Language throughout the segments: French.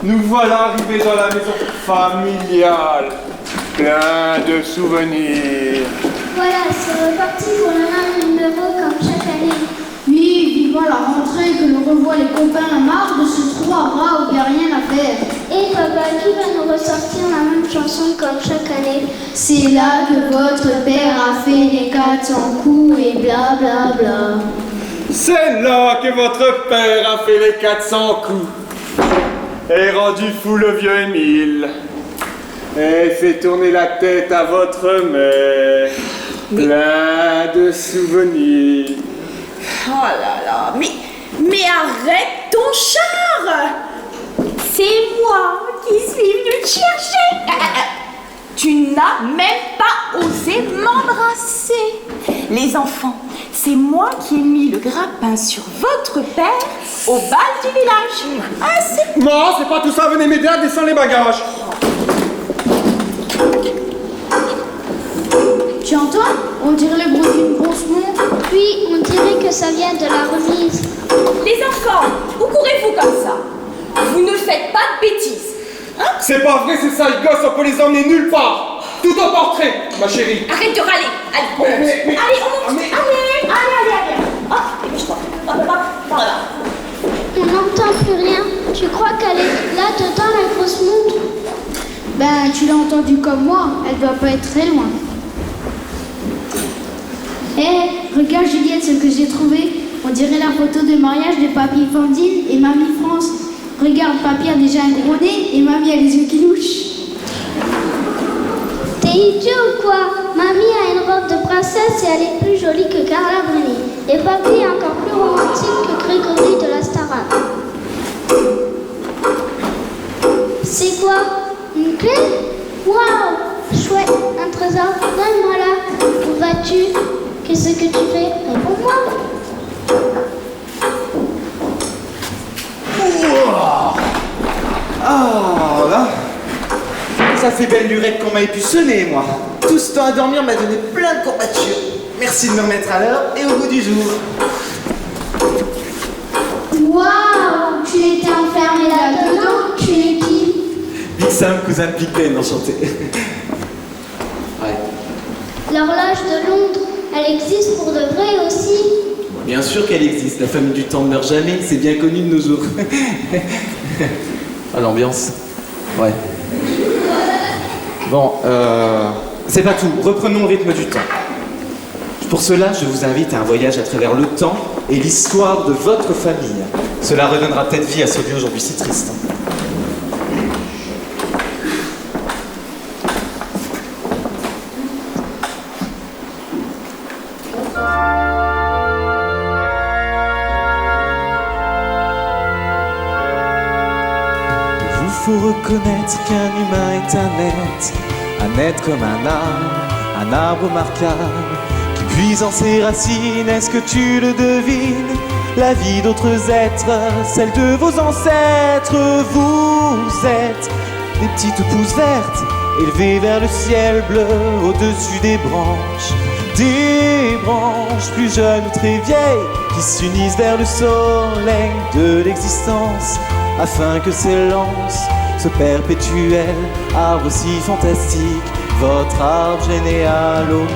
nous voilà arrivés dans la maison familiale. Plein de souvenirs. Voilà, c'est reparti pour le même numéro comme chaque année. Oui, vivant la rentrée, que l'on revoit les copains, marre de se trouver à ras où il n'y a rien à faire. Et papa, qui va nous ressortir la même chanson comme chaque année? C'est là que votre père a fait les 400 coups et bla bla bla. C'est là que votre père a fait les 400 coups et rendu fou le vieux Émile et fait tourner la tête à votre mère. Plein de souvenirs. Oh là là, mais arrête ton char! C'est moi qui suis venue te chercher! Tu n'as même pas osé m'embrasser! Les enfants, c'est moi qui ai mis le grappin sur votre père au bal du village! Ah, c'est... Non, c'est pas tout ça, venez m'aider à descendre les bagages. Tu entends? On dirait le bruit d'une grosse montre. Puis, on dirait que ça vient de la remise. Les enfants, où courez-vous comme ça? Vous ne faites pas de bêtises! Hein? C'est pas vrai, ces sales gosses, on peut les emmener nulle part. Tout au portrait, ma chérie. Arrête de râler! Allez, on monte! Allez, on monte! Allez! Hop, dépêche-toi! Hop, par là! On n'entend plus rien. Tu crois qu'elle est là-dedans, la grosse montre? Ben, tu l'as entendu comme moi, elle doit pas être très loin. Regarde Juliette, ce que j'ai trouvé. On dirait la photo de mariage de Papy Fandine et Mamie France. Regarde, Papy a déjà un gros nez et Mamie a les yeux qui louchent. T'es idiot ou quoi? Mamie a une robe de princesse et elle est plus jolie que Carla Bruni. Et Papy est encore plus romantique que Grégory de la Starac. C'est quoi? Une clé? Waouh! Chouette, un trésor. Donne-moi là. Où vas-tu? Qu'est-ce que tu fais? Réponds-moi. Ah là, ça fait belle lurette qu'on m'a épuisonné, moi. Tout ce temps à dormir m'a donné plein de courbatures. Merci de me remettre à l'heure et au goût du jour. Waouh! Tu étais enfermé là-dedans? Tu es qui? Big Sam, cousin de Big Ben, enchanté. Ouais. L'horloge de Londres, elle existe pour de vrai aussi? Bien sûr qu'elle existe, la famille du temps ne meurt jamais, c'est bien connu de nos jours. Ah, l'ambiance. Ouais. Bon, c'est pas tout, reprenons le rythme du temps. Pour cela, je vous invite à un voyage à travers le temps et l'histoire de votre famille. Cela redonnera peut-être vie à ce lieu aujourd'hui si triste. Faut reconnaître qu'un humain est un être comme un arbre remarquable, qui puise en ses racines, est-ce que tu le devines? La vie d'autres êtres, celle de vos ancêtres, vous êtes des petites pousses vertes, élevées vers le ciel bleu, au-dessus des branches plus jeunes ou très vieilles, qui s'unissent vers le soleil de l'existence, afin que s'élance ce perpétuel arbre si fantastique, votre arbre généalogique.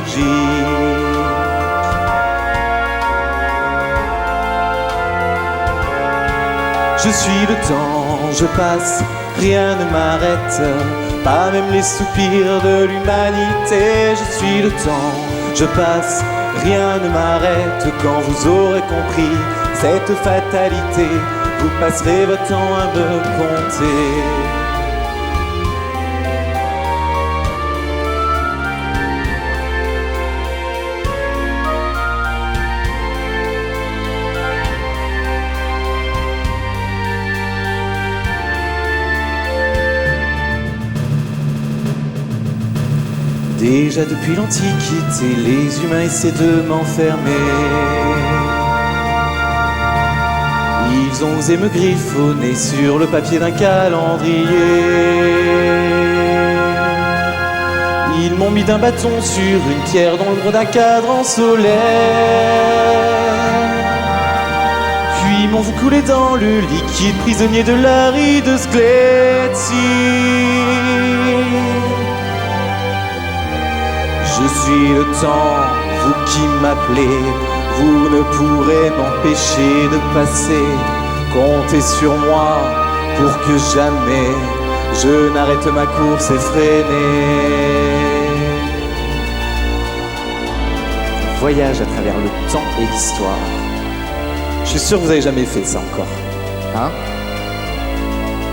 Je suis le temps, je passe, rien ne m'arrête, pas même les soupirs de l'humanité. Je suis le temps, je passe, rien ne m'arrête, quand vous aurez compris cette fatalité, vous passerez votre temps à me compter. Déjà depuis l'Antiquité, les humains essaient de m'enfermer. Ils ont osé me griffonner sur le papier d'un calendrier. Ils m'ont mis d'un bâton sur une pierre dans l'ombre d'un cadran solaire. Puis m'ont vont vous couler dans le liquide, prisonnier de l'aride squelettique. Je suis le temps, vous qui m'appelez, vous ne pourrez m'empêcher de passer. Comptez sur moi pour que jamais je n'arrête ma course effrénée. Voyage à travers le temps et l'histoire. Je suis sûr que vous n'avez jamais fait ça encore. Hein?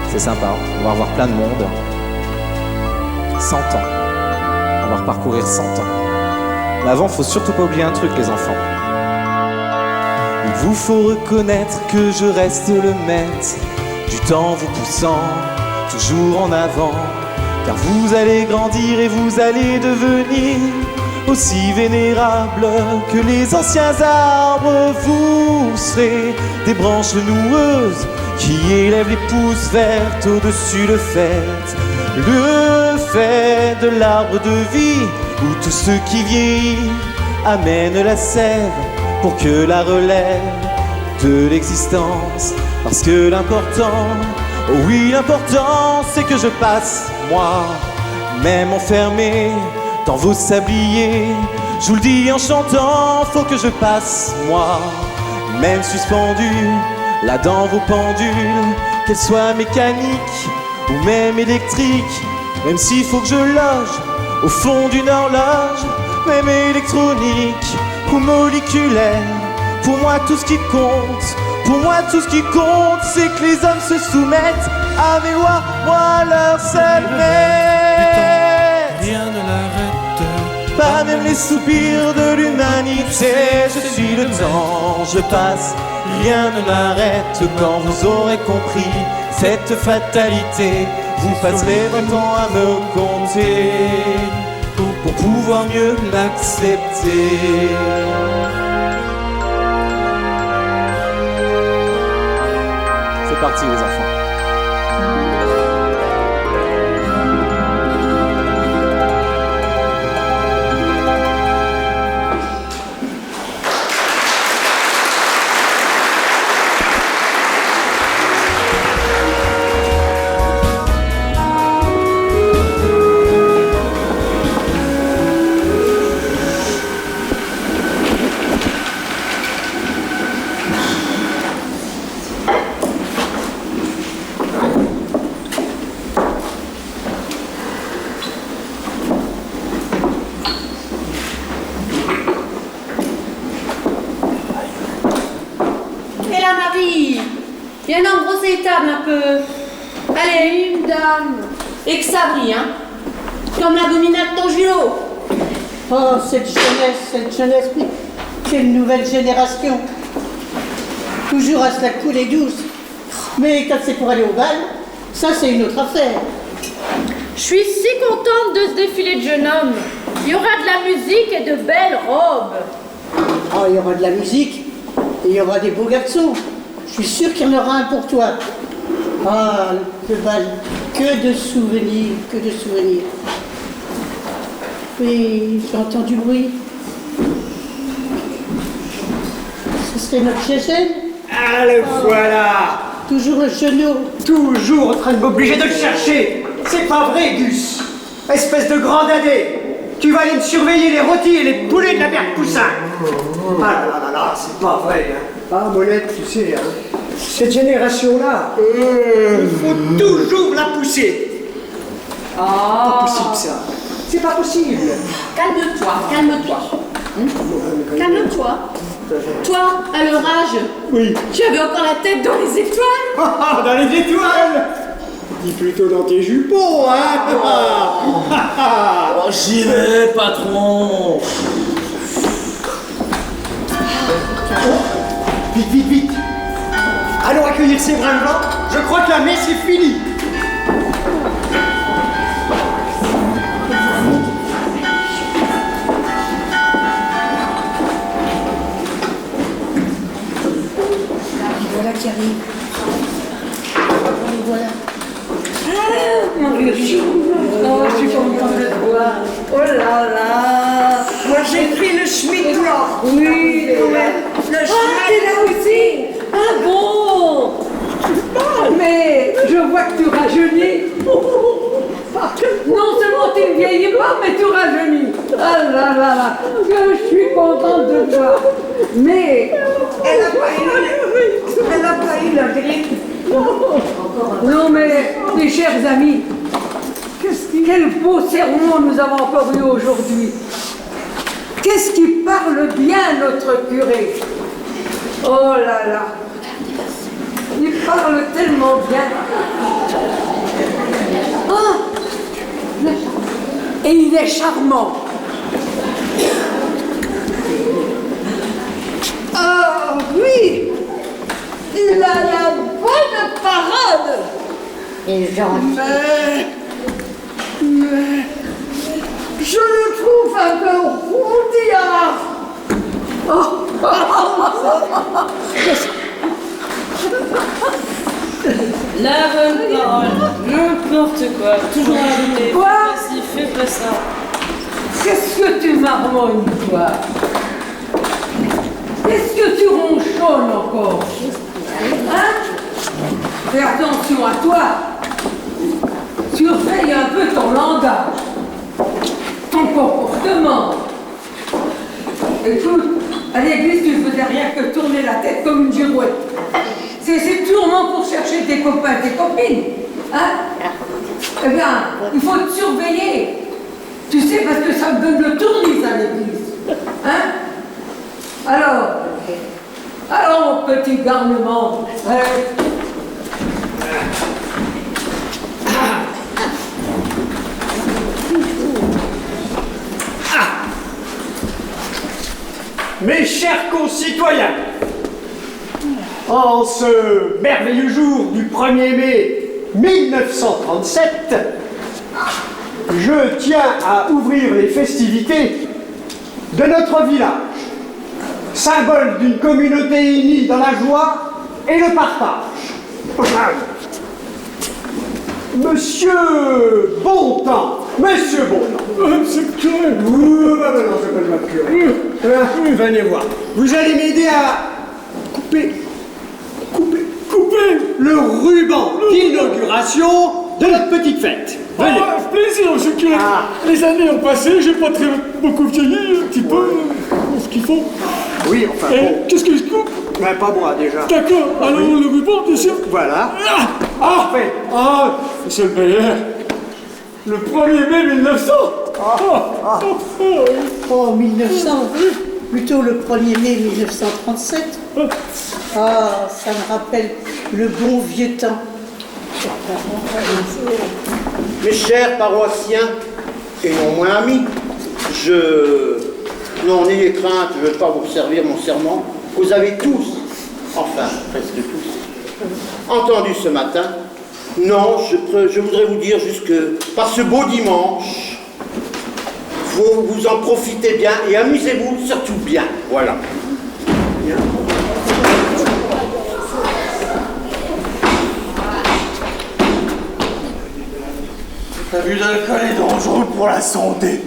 C'est sympa, on va revoir plein de monde. 100 ans. On va reparcourir 100 ans. Mais avant, faut surtout pas oublier un truc, les enfants. Il vous faut reconnaître que je reste le maître du temps vous poussant toujours en avant. Car vous allez grandir et vous allez devenir aussi vénérable que les anciens arbres. Vous serez des branches noueuses qui élèvent les pousses vertes au-dessus le fait de l'arbre de vie, où tout ce qui vieillit amène la sève pour que la relève de l'existence. Parce que l'important, oh oui l'important, c'est que je passe, moi, même enfermé dans vos sabliers. Je vous le dis en chantant, faut que je passe, moi, même suspendu là dans vos pendules, qu'elles soient mécaniques ou même électriques. Même s'il faut que je loge au fond d'une horloge, même électronique ou moléculaire. Pour moi tout ce qui compte, pour moi tout ce qui compte, c'est que les hommes se soumettent à mes lois, moi leur seul maître. Rien ne l'arrête, pas même les soupirs de l'humanité. Je suis le temps, je passe, rien ne m'arrête. Quand vous aurez compris cette fatalité, vous passerez votre temps à me compter pour pouvoir mieux l'accepter. C'est parti les enfants. Il y a un gros étable un peu. Allez, une dame. Et que ça brille, hein. Comme la gominade d'Angelo. Oh, cette jeunesse, quelle nouvelle génération. Toujours à se la couler douce. Mais quand c'est pour aller au bal, ça c'est une autre affaire. Je suis si contente de ce défilé de jeunes hommes. Il y aura de la musique et de belles robes. Oh, il y aura de la musique et il y aura des beaux garçons. Je suis sûre qu'il y en aura un pour toi. Ah, le bal, que de souvenirs, que de souvenirs. Oui, j'entends du bruit. Ce serait notre Gégène. Ah, le voilà. Toujours le genou. Toujours en train de m'obliger de le chercher. C'est pas vrai, Gus. Espèce de grand dadé. Tu vas aller me surveiller les rôtis et les poulets de la mère Poussin. Ah là là là là, c'est pas vrai. Hein. Ah, Molette, tu sais, hein, cette génération-là, il faut toujours la pousser. Oh. Pas possible, ça. C'est pas possible. Calme-toi, calme-toi. Calme-toi. Toi, à leur âge, Oui. tu avais encore la tête dans les étoiles. Ah, dans les étoiles. Dis plutôt dans tes jupons, hein. Oh, j'y vais, patron. Vite, vite, vite. Allons accueillir ces brins blancs. Je crois que la messe est finie. Voilà qui arrive. Voilà. Mon vieux chou. Oh, je suis contente de te voir. Oh là là. Moi, j'ai pris le Schmitt blanc. Oui, le Schmitt. Ah, t'es là aussi. Ah bon. vois que tu rajeunis. Non seulement tu ne vieillis pas, mais tu rajeunis. Ah là là là, je suis contente de toi. Mais elle n'a pas eu la grippe. Non mais, mes chers amis, quel beau sermon nous avons encore eu aujourd'hui. Qu'est-ce qui parle bien notre curé? Oh là là, il parle tellement bien. Oh, et il est charmant. Ah oui, il a la bonne parade. Et gentil. Mais je le trouve un peu routillard. La bonne parole, n'importe quoi, toujours arrêté. Quoi? Fais pas ci, fais pas ça. Qu'est-ce que tu marmonnes, toi? Qu'est-ce que tu ronchonnes encore? Hein? Fais attention à toi. Surveille un peu ton langage, ton comportement. Écoute, à l'église, tu ne faisais rien que tourner la tête comme une girouette. C'est purement pour chercher tes copains, tes copines. Hein? Eh bien, il faut te surveiller. Tu sais, parce que ça me donne le tournis à l'église. Hein? Alors, mon petit garnement. Mes chers concitoyens, en ce merveilleux jour du 1er mai 1937, je tiens à ouvrir les festivités de notre village, symbole d'une communauté unie dans la joie et le partage. Monsieur Bontemps, Monsieur Bontemps. Monsieur le curé. Non, c'est pas le curé. Venez voir. Vous allez m'aider à couper le ruban d'inauguration de notre petite fête. Venez. Ah, plaisir, monsieur le curé. Les années ont passé, j'ai pas très beaucoup vieilli, un petit peu, ce qu'il faut. Oui, enfin Et bon. qu'est-ce que je coupe? Ben, pas moi déjà. D'accord, alors Oui. le ruban, bien sûr. Voilà. Parfait. Monsieur le maire, le 1er mai 1900. Oh, 1900. Plutôt le 1er mai 1937. Ah, ça me rappelle le bon vieux temps. Mes chers paroissiens, et non moins amis, non, n'ayez crainte, je ne vais pas vous servir mon serment. Vous avez tous, enfin presque tous, entendu ce matin. Non, je voudrais vous dire juste que par ce beau dimanche, vous en profitez bien et amusez-vous surtout bien. Voilà. L'abus d'alcool est dangereux pour la santé.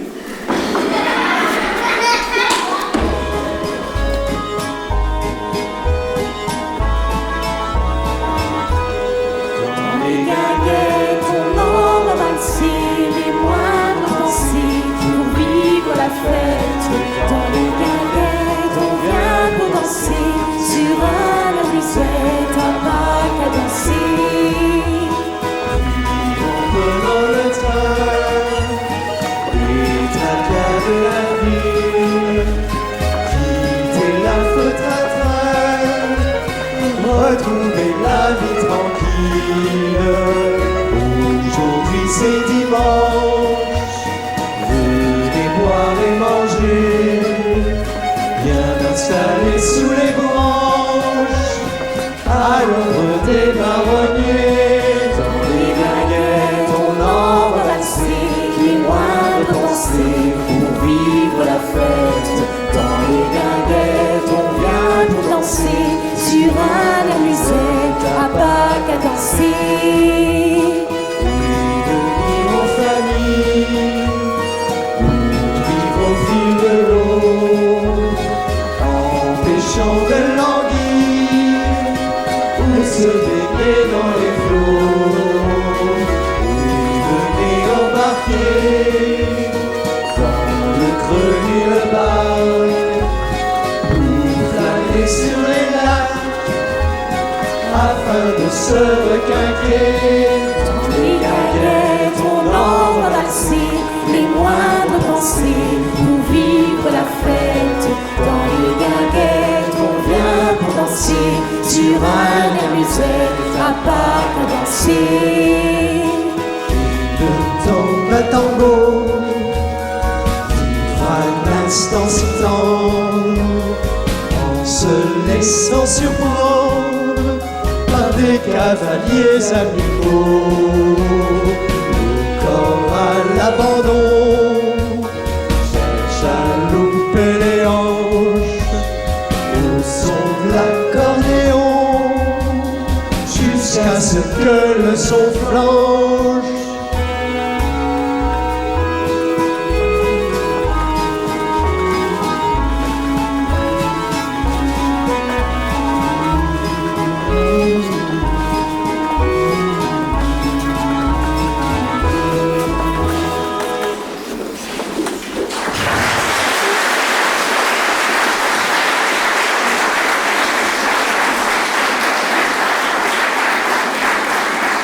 Dans les guinguettes, on en va valser, les moindres pensées pour vivre la fête. Dans les guinguettes, on vient pour danser sur un musette, un bac à danser. Pendant le train, les tracas de la vie, quitter la faute à train, retrouver la vie tranquille. Aujourd'hui c'est dimanche, venez boire et manger, bien installé sous les branches, à l'ombre des marronniers. Dans les guinguettes, on en va valser, les moindres pensées pour vivre la fête. Dans les guinguettes, on vient pour danser sur un air musette, à Pâques à danser. Oui, venir en famille, ou vivre au fil de l'eau, en pêchant de l'anguille, ou se baigner dans les flots. se requinquer. Dans les guinguettes, on en va valser les moindres pensées pour vivre la fête. Dans les guinguettes, on vient pour danser sur un air musette, à part pour danser. Il tombe un tango, un instant si tendre, en se laissant surprendre par des cavaliers amicaux, le corps à l'abandon, chalouper les hanches au son de l'accordéon, jusqu'à ce que le son flanche.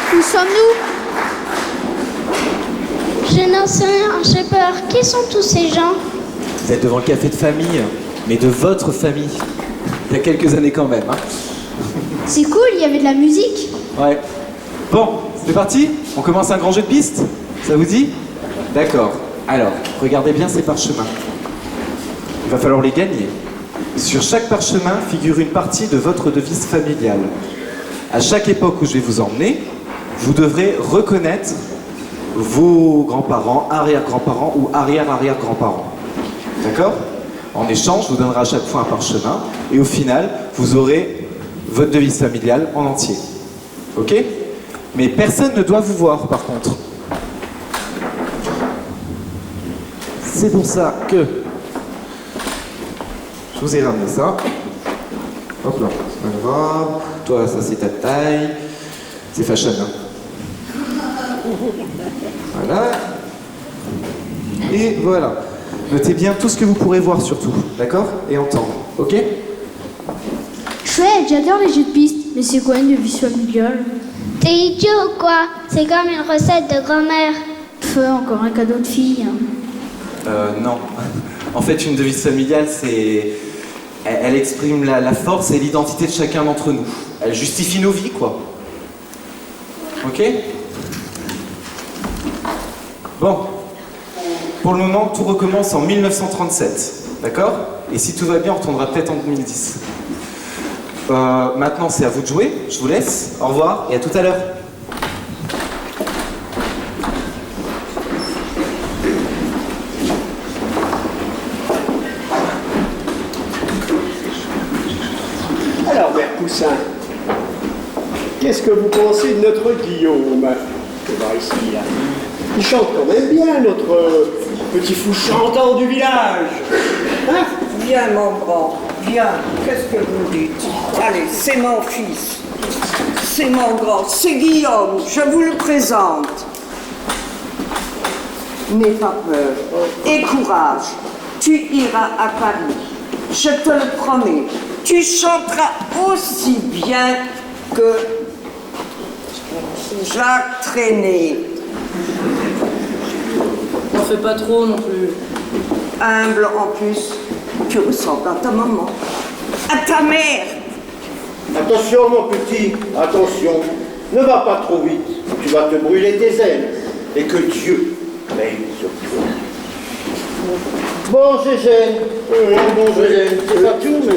Où sommes-nous? Je n'en sais rien, j'ai peur. Qui sont tous ces gens? Vous êtes devant le café de famille, mais de votre famille. Il y a quelques années quand même. Hein. C'est cool, il y avait de la musique. Ouais. Bon, c'est parti? On commence un grand jeu de piste? Ça vous dit? D'accord. Alors, regardez bien ces parchemins. Il va falloir les gagner. Sur chaque parchemin figure une partie de votre devise familiale. À chaque époque où je vais vous emmener, vous devrez reconnaître vos grands-parents, arrière-grands-parents ou arrière-arrière-grands-parents. D'accord? En échange, je vous donnerai à chaque fois un parchemin et au final, vous aurez votre devise familiale en entier. Ok? Mais personne ne doit vous voir par contre. C'est pour ça que je vous ai ramené ça. Hop là, c'est pas grave. Toi, ça c'est ta taille. C'est fashion, hein. Voilà. Et voilà. Notez bien tout ce que vous pourrez voir surtout, d'accord? Et entendre, ok? Chouette, j'adore les jeux de piste. Mais c'est quoi une devise familiale? T'es idiot ou quoi? C'est comme une recette de grand-mère. Encore un cadeau de fille. Non. En fait, une devise familiale, c'est... Elle exprime la force et l'identité de chacun d'entre nous. Elle justifie nos vies, quoi. Ok? Bon. Pour le moment, tout recommence en 1937. D'accord? Et si tout va bien, on retournera peut-être en 2010. Maintenant, c'est à vous de jouer. Je vous laisse. Au revoir et à tout à l'heure. Alors, Père Poussin, qu'est-ce que vous pensez de notre Guillaume? Je vais voir ici, là. Il chante quand même bien, notre petit fou chantant du village. Hein? Viens, mon grand, viens. Qu'est-ce que vous dites? Allez, c'est mon fils. C'est mon grand. C'est Guillaume. Je vous le présente. N'aie pas peur. Et courage. Tu iras à Paris. Je te le promets. Tu chanteras aussi bien que Jacques Traîné. On fait pas trop non plus. Humble en plus, tu ressembles à ta maman, à ta mère. Attention mon petit, attention. Ne va pas trop vite, tu vas te brûler des ailes. Et que Dieu veille sur toi. Bon Gégène, c'est pas tout, mais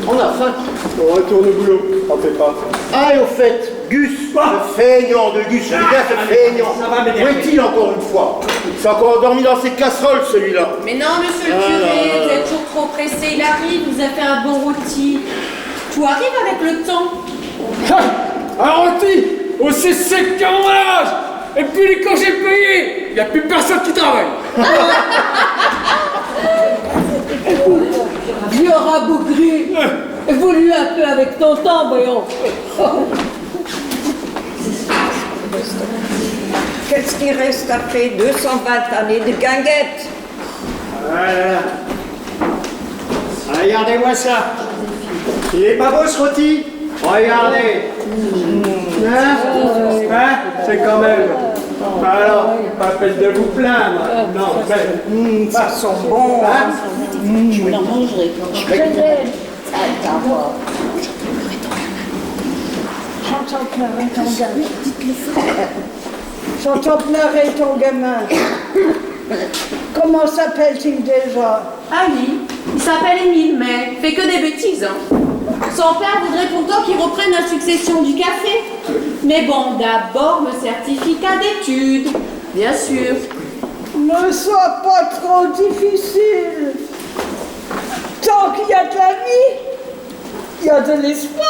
on a faim. On retourne au boulot, t'en fais pas. Ah, et au fait, Gus, le feignant de Gus, j'aime bien ce feignant. Où est-il encore une fois? Il s'est encore endormi dans ses casseroles, celui-là. Mais non, monsieur le curé, vous êtes toujours trop pressé. Il arrive, vous a fait un bon rôti. Tout arrive avec le temps. Un rôti aussi sec qu'un lavage. Et puis les congés payés, il n'y a plus personne qui travaille. Vieux rabougri, évolue un peu avec ton temps, voyons. Qu'est-ce qui reste après 220 années de guinguette? Voilà. Regardez-moi ça. Il est pas beau ce rôti? Regardez. Hein, c'est quand même. Alors, pas peine de vous plaindre. Non, mais. Ça sent bon. Hein? Je me la mangerai. J'entends pleurer ton gamin. J'entends pleurer ton gamin. Comment s'appelle-t-il déjà? Ah oui, il s'appelle Émile, mais fait que des bêtises. Hein. Son père voudrait pourtant qu'il reprenne la succession du café. Mais bon, d'abord le certificat d'études, bien sûr. Ne sois pas trop difficile. Tant qu'il y a de la vie, il y a de l'espoir.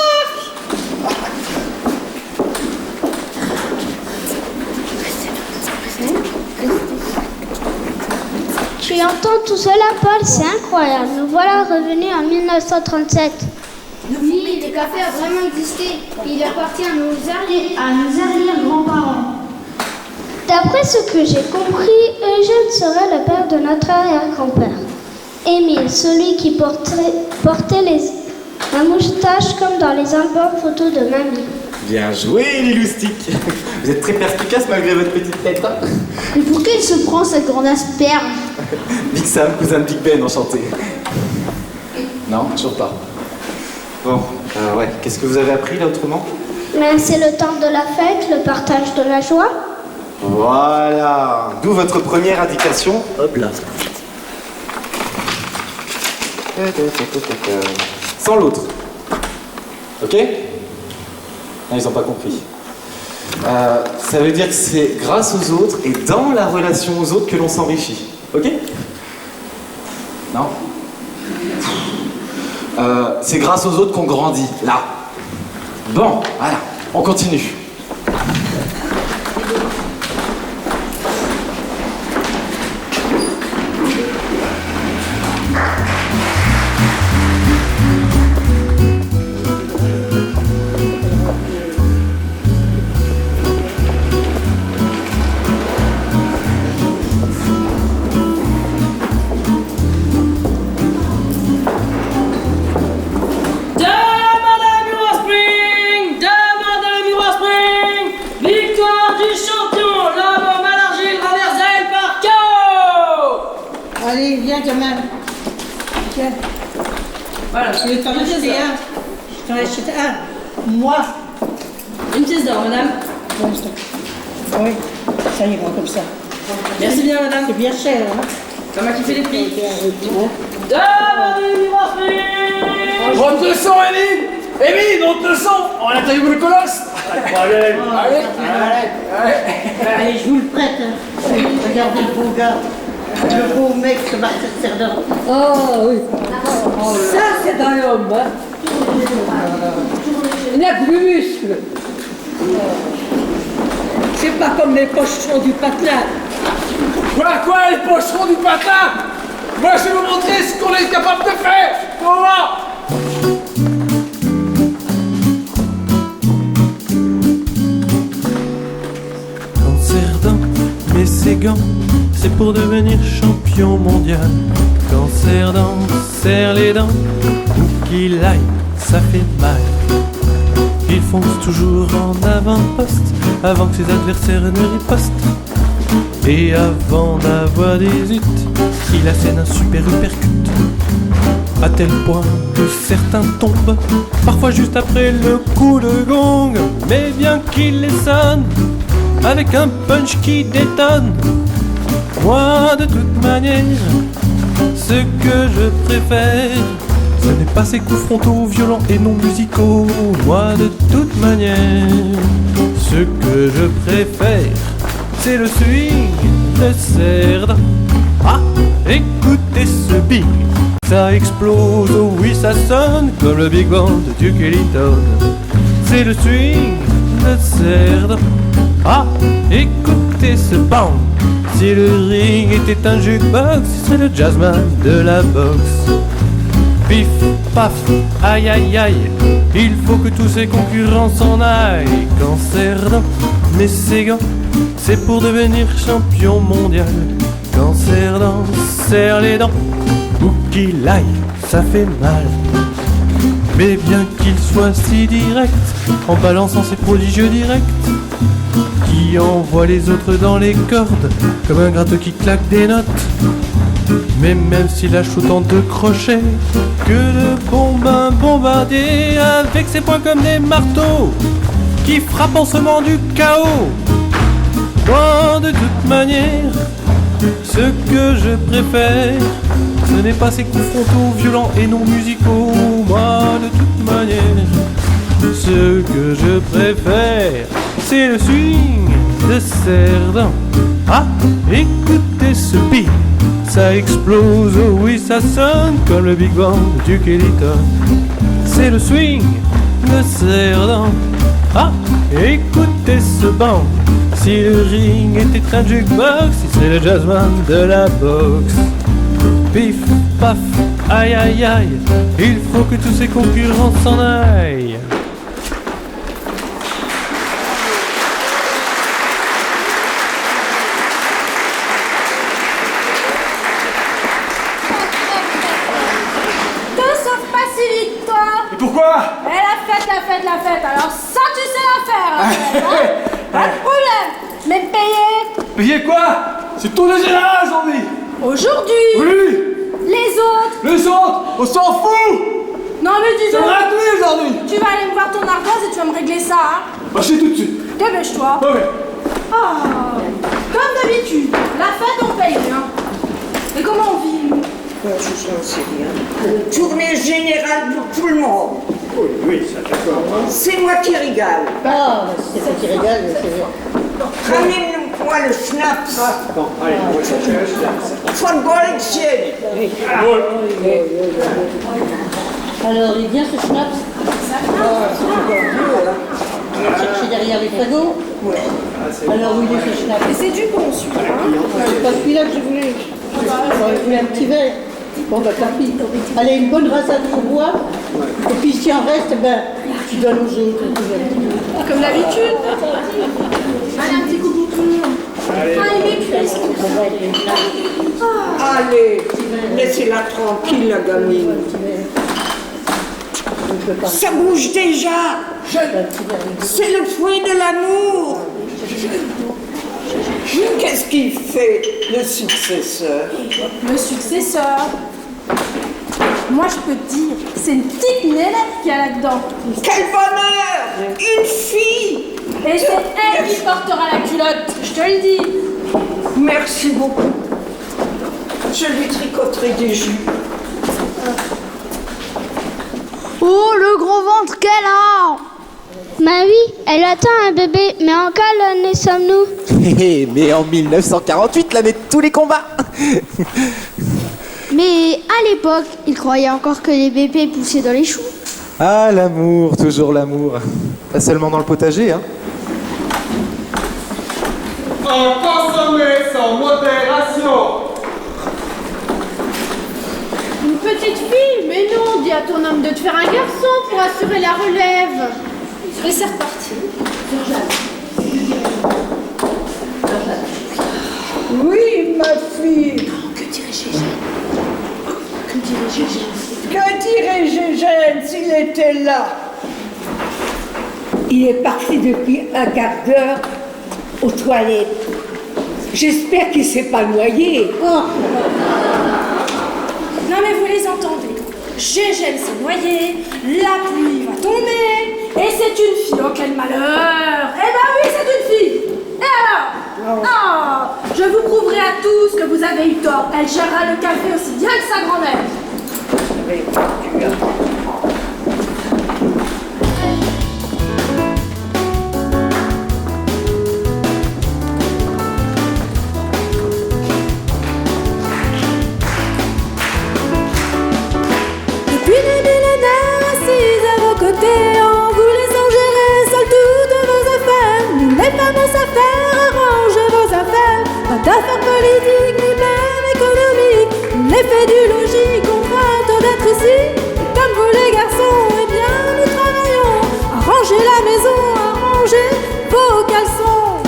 Tu entends tout cela, Paul? C'est incroyable. Nous voilà revenus en 1937. Oui, le café a vraiment existé. Il appartient à nos arrière-grands-parents. D'après ce que j'ai compris, Eugène serait le père de notre arrière-grand-père. Émile, celui qui portait la moustache comme dans les albums photos de mamie. Bien joué, les loustiques. Vous êtes très perspicace malgré votre petite tête. Hein. Mais pourquoi il se prend cette grande asperge? Big Sam, cousin de Big Ben, enchanté. Non, toujours pas. Bon, ouais, qu'est-ce que vous avez appris là autrement? Mais c'est le temps de la fête, le partage de la joie. Voilà, d'où votre première indication. Hop là. Sans l'autre. Ok? Non, ils n'ont pas compris. Ça veut dire que c'est grâce aux autres et dans la relation aux autres que l'on s'enrichit. Ok? Non? C'est grâce aux autres qu'on grandit. Là. Bon, voilà, on continue. Allez, viens, Jamal. Tiens. Voilà, Je vais t'en acheter un. Je t'en achète un. Moi. Une pièce d'or, madame. Oui, ça ira comme ça. Merci bien, madame. C'est bien cher, hein? Ça m'a kiffé les prix. On te sent, Émile! Émile, on te sent! On a taillé le colosse! Pas de problème! Allez, je vous le prête. Hein. Regardez le beau gars. Le beau mec, ce Marcel Cerdan. Oh oui. Ça, c'est un homme. Hein. Il n'a plus de muscles. C'est pas comme les pocherons du patelin. Quoi, les pocherons du patin? Moi, je vais vous montrer ce qu'on est capable de faire! Faut voir! Cancer d'un Mességan, c'est pour devenir champion mondial. Cancer d'un, serre les dents, où qu'il aille, ça fait mal. Il fonce toujours en avant-poste, avant que ses adversaires ne ripostent. Et avant d'avoir des hits, il assène un super uppercut. À tel point que certains tombent, parfois juste après le coup de gong. Mais bien qu'il les sonne, avec un punch qui détonne. Moi de toute manière, ce que je préfère, ce n'est pas ces coups frontaux violents et non musicaux. Moi de toute manière, ce que je préfère, c'est le swing de Cerdan. Ah, écoutez ce beat, ça explose, oh oui ça sonne comme le big band de Duke Ellington. C'est le swing de Cerdan. Ah, écoutez ce band. Si le ring était un jukebox, ce serait le jazzman de la boxe. Pif, paf, aïe aïe aïe, il faut que tous ses concurrents s'en aillent. Cancer d'un Mességan, c'est pour devenir champion mondial. Cancer d'un, serre les dents, où qu'il aille, ça fait mal. Mais bien qu'il soit si direct, en balançant ses prodigieux directs, qui envoie les autres dans les cordes, comme un gratteux qui claque des notes. Mais même s'il lâche autant de crochets que de bombes, un bombardier, avec ses poings comme des marteaux, qui frappent en semant du chaos. Moi, de toute manière, ce que je préfère, ce n'est pas ces coups frontaux, violents et non musicaux. Moi, de toute manière, ce que je préfère, c'est le swing de Cerdan. Ah, écoutez ce beat, ça explose, oh oui, ça sonne comme le Big Bang du Kellyton. C'est le swing de Cerdan. Ah, écoutez ce band. Si le ring était un jukebox, il serait le jazzman de la boxe. Pif, paf, aïe aïe aïe, il faut que tous ses concurrents s'en aillent. Te sauve pas si vite, toi. Et pourquoi? Et la fête, alors ça tu sais la faire, la fête, hein. Pas de problème. Mais payer. Payer quoi? C'est ton général aujourd'hui. Aujourd'hui. Oui. Les autres. Les autres, on s'en fout. Non mais dis C'est donc. gratuit aujourd'hui. Tu vas aller me voir ton ardoise et tu vas me régler ça, hein. Bah c'est tout de suite. Dépêche-toi. Ouais. Oh. Comme d'habitude, la fête on paye rien. Et comment on vit? Je n'en sais rien. Tournée générale pour tout le monde. Oui, ça d'accord. C'est moi qui régale. Ah, c'est toi qui régale, c'est vrai. Ramène-moi le schnaps. Bon, allez, on va chercher le schnaps. Football-Etienne. Alors, il vient ce schnaps? On va le chercher derrière les fagots? Alors, où il est ce schnaps? Et c'est du bon celui-là, hein. C'est pas celui-là que je voulais. Je voulais un petit verre. Bon, bah tant pis. Allez, une bonne rasade pour boire. Et puis si en reste, ben, tu donnes aux autres. Comme d'habitude. Allez, un petit coup pour tout le monde. Ah, il m'épuise. Allez, laissez-la tranquille, la gamine. Ça bouge déjà. C'est le fruit de l'amour. Qu'est-ce qu'il fait, le successeur? Le successeur. Moi, je peux te dire, c'est une petite nénette qu'il y a là-dedans. Quel bonheur! Une fille! Et c'est elle qui portera la culotte, je te le dis. Merci beaucoup. Je lui tricoterai des jupes. Oh, le gros ventre qu'elle a! Ma oui, elle attend un bébé, mais en quelle année sommes-nous? Mais en 1948, l'année de tous les combats. Mais à l'époque, ils croyaient encore que les bébés poussaient dans les choux. Ah, l'amour, toujours l'amour. Pas seulement dans le potager, hein. En consommer sans modération. Une petite fille? Mais non, dis à ton homme de te faire un garçon pour assurer la relève. Et c'est reparti. Oui, ma fille. Que dirait Gégène? Que dirait Gégène? Que dirait Gégène s'il était là? Il est parti depuis un quart d'heure aux toilettes. J'espère qu'il ne s'est pas noyé. Non mais vous les entendez. Gégène s'est noyée, la pluie va tomber, et c'est une fille. Oh quel malheur! Eh ben oui, c'est une fille! Et alors? Ah! Je vous prouverai à tous que vous avez eu tort. Elle gérera le café aussi bien que sa grand-mère. Depuis des millénaires, assis à vos côtés, en vous laissant gérer seuls toutes vos affaires. Nous, les femmes, on s'affaire, arrangez vos affaires. Pas d'affaires politiques, ni même économiques. L'effet du logis contrainte d'être ici. Et comme vous, les garçons, eh bien, nous travaillons. Arrangez la maison, arrangez vos caleçons.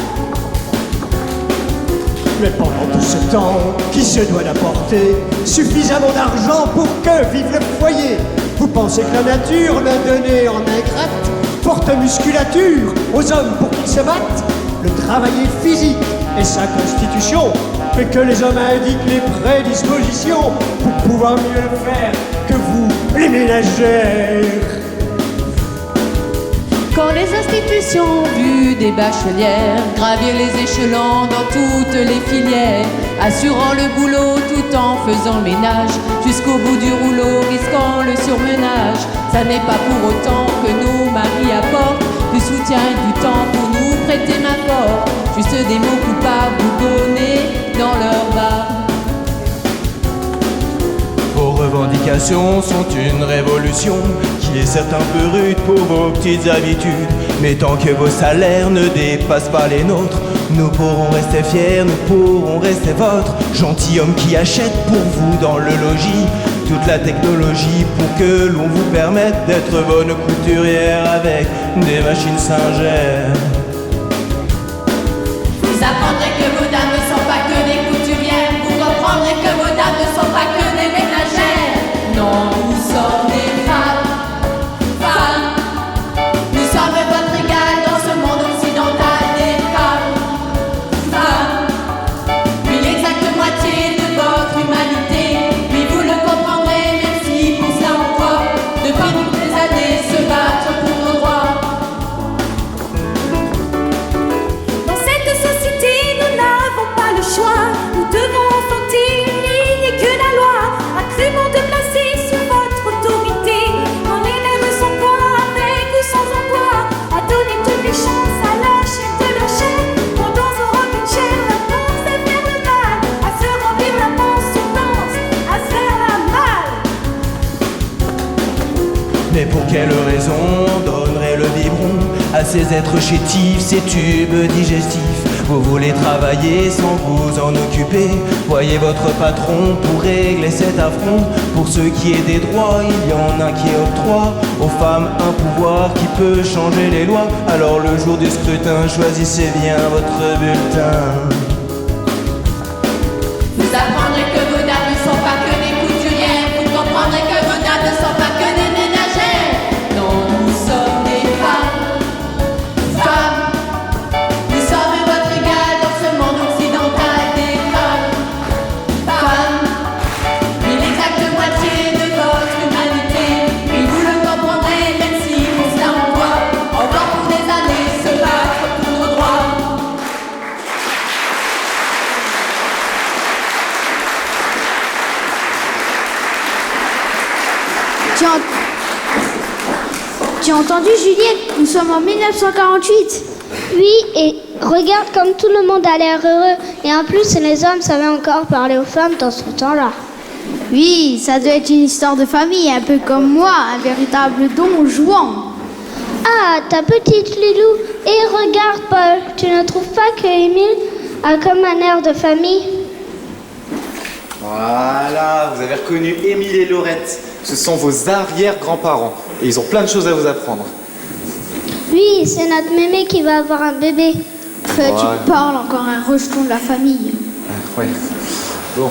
Mais pendant tout ce temps, qui se doit d'apporter suffisamment d'argent pour que vive le foyer? Vous pensez que la nature l'a donné en ingrate, forte musculature aux hommes pour qu'ils se battent? Le travail est physique et sa constitution fait que les hommes indiquent les prédispositions pour pouvoir mieux le faire que vous, les ménagères. Quand les institutions ont vu des bachelières gravir les échelons dans toutes les filières, assurant le boulot tout en faisant le ménage, jusqu'au bout du rouleau risquant le surmenage, ça n'est pas pour autant que nos maris apportent du soutien et du temps pour nous prêter main forte, juste des mots coupables ou donnés dans leur bar. Vos revendications sont une révolution qui est certes un peu rude pour vos petites habitudes, mais tant que vos salaires ne dépassent pas les nôtres, nous pourrons rester fiers, nous pourrons rester votre gentilhomme qui achète pour vous dans le logis toute la technologie pour que l'on vous permette d'être bonne couturière avec des machines singères. Vous apprendrez que vos dames ne sont pas que des couturières, vous comprendrez que vos dames ne sont pas que des ménagères. Non, nous sommes des femmes, femmes. Nous sommes votre égal dans ce monde occidental des femmes, femmes. Oui, l'exacte moitié de votre humanité. Oui, vous le comprendrez, même si pour cela on doit, depuis toutes les années, se battre pour nos droits. Dans cette société, nous n'avons pas le choix. Nous devons enfanter une ligne que la loi a cruellement déplacée sur votre autorité. Quand les lèvres sans poids, avec ou sans emploi, à donner toutes les chances à la chair de leur chair. Pendant aux robes une chair, la pense à faire le mal, à se remplir la pense, on pense à se faire la mal. Mais pour quelle raison on donnerait le biberon à ces êtres chétifs, ces tubes digestifs? Vous voulez travailler sans vous en occuper, voyez votre patron pour régler cet affront. Pour ce qui est des droits, il y en a qui octroient aux femmes un pouvoir qui peut changer les lois. Alors le jour du scrutin, choisissez bien votre bulletin. Vous apprendrez que vos dames ne sont pas que des couturières, vous comprendrez que vos dames ne sont pas que des ménagères. Non, nous sommes des femmes, femmes. Nous sommes votre égal dans ce monde occidental des femmes, femmes. Oui, l'exacte moitié de votre humanité. Oui, vous le comprendrez, même si pour cela on doit encore pour des années se battre pour nos droits. Tu as entendu, Juliette? Nous sommes en 1948. Oui, et regarde comme tout le monde a l'air heureux. Et en plus, les hommes savaient encore parler aux femmes dans ce temps-là. Oui, ça doit être une histoire de famille, un peu comme moi, un véritable don Juan. Ah, ta petite Lilou. Et regarde, Paul, tu ne trouves pas que Émile a comme un air de famille? Voilà, vous avez reconnu Émile et Laurette. Ce sont vos arrière-grands-parents et ils ont plein de choses à vous apprendre. Oui, c'est notre mémé qui va avoir un bébé. Tu parles encore un rejeton de la famille. Ouais. Bon.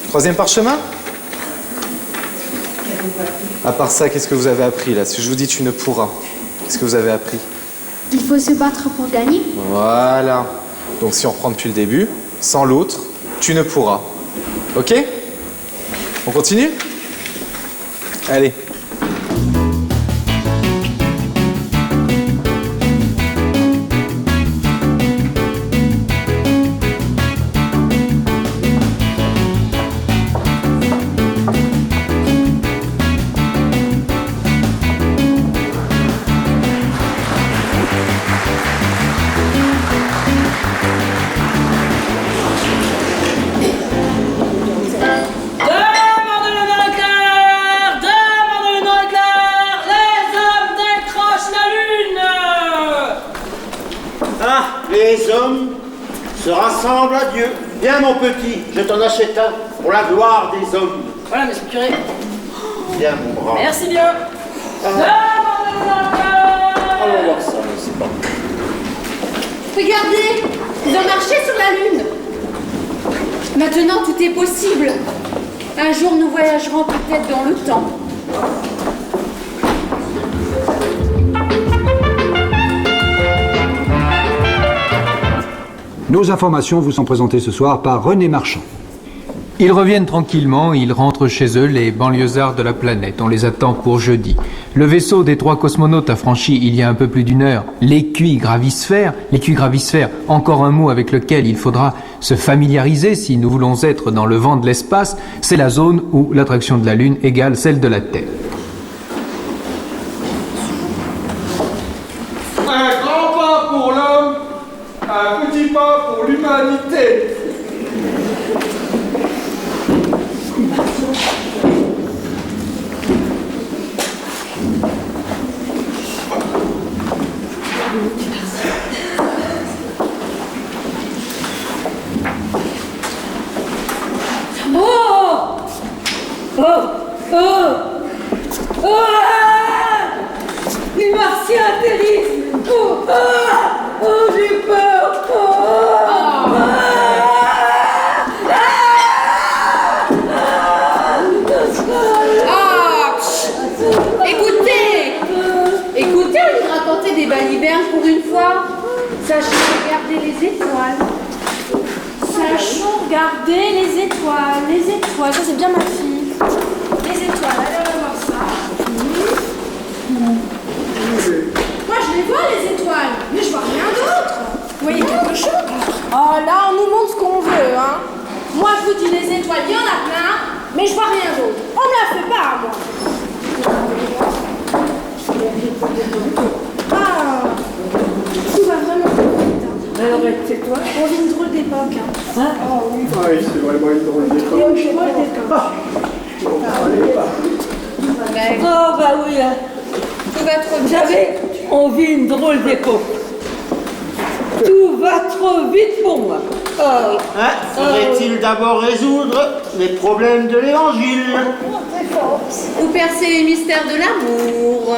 Troisième parchemin? À part ça, qu'est-ce que vous avez appris là? Si je vous dis tu ne pourras, qu'est-ce que vous avez appris? Il faut se battre pour gagner. Voilà. Donc si on reprend depuis le début, sans l'autre, tu ne pourras. Ok? On continue? Allez. Les hommes se rassemblent à Dieu. Viens mon petit, je t'en achète un pour la gloire des hommes. Voilà, monsieur le curé. Viens mon brave. Merci bien. Allons voir ça, mais c'est pas. Regardez, ils ont marché sur la Lune. Maintenant, tout est possible. Un jour, nous voyagerons peut-être dans le temps. Nos informations vous sont présentées ce soir par René Marchand. Ils reviennent tranquillement, ils rentrent chez eux, les banlieusards de la planète. On les attend pour jeudi. Le vaisseau des 3 cosmonautes a franchi il y a un peu plus d'1 heure l'écuit gravisphère. L'écuit gravisphère, encore un mot avec lequel il faudra se familiariser si nous voulons être dans le vent de l'espace, c'est la zone où l'attraction de la Lune égale celle de la Terre. Un grand pas pour l'homme, un petit pas pour l'humanité. Les Martiens atterrissent. J'ai peur. Écoutez, au lieu de raconter des balivernes pour une fois, sachons regarder les étoiles. Sachons regarder les étoiles. Les étoiles, ça c'est bien ma fille. Les étoiles, allez, on va voir ça. Moi je les vois les étoiles, mais je vois rien d'autre. Vous voyez quelque chose? Oh là, on nous montre ce qu'on veut, hein. Moi je vous dis les étoiles, il y en a plein, mais je vois rien d'autre. On me la fait pas à moi. Ah, tout va vraiment vite. Alors, c'est toi? On vit une drôle d'époque. Hein? Oh oui. Oui, c'est vraiment une drôle d'époque. Oh bah oui, hein. Tout va trop vite. Vous savez, on vit une drôle d'époque. Tout va trop vite pour moi. Oh. Faudrait-il d'abord résoudre les problèmes de l'évangile? Ou percer les mystères de l'amour.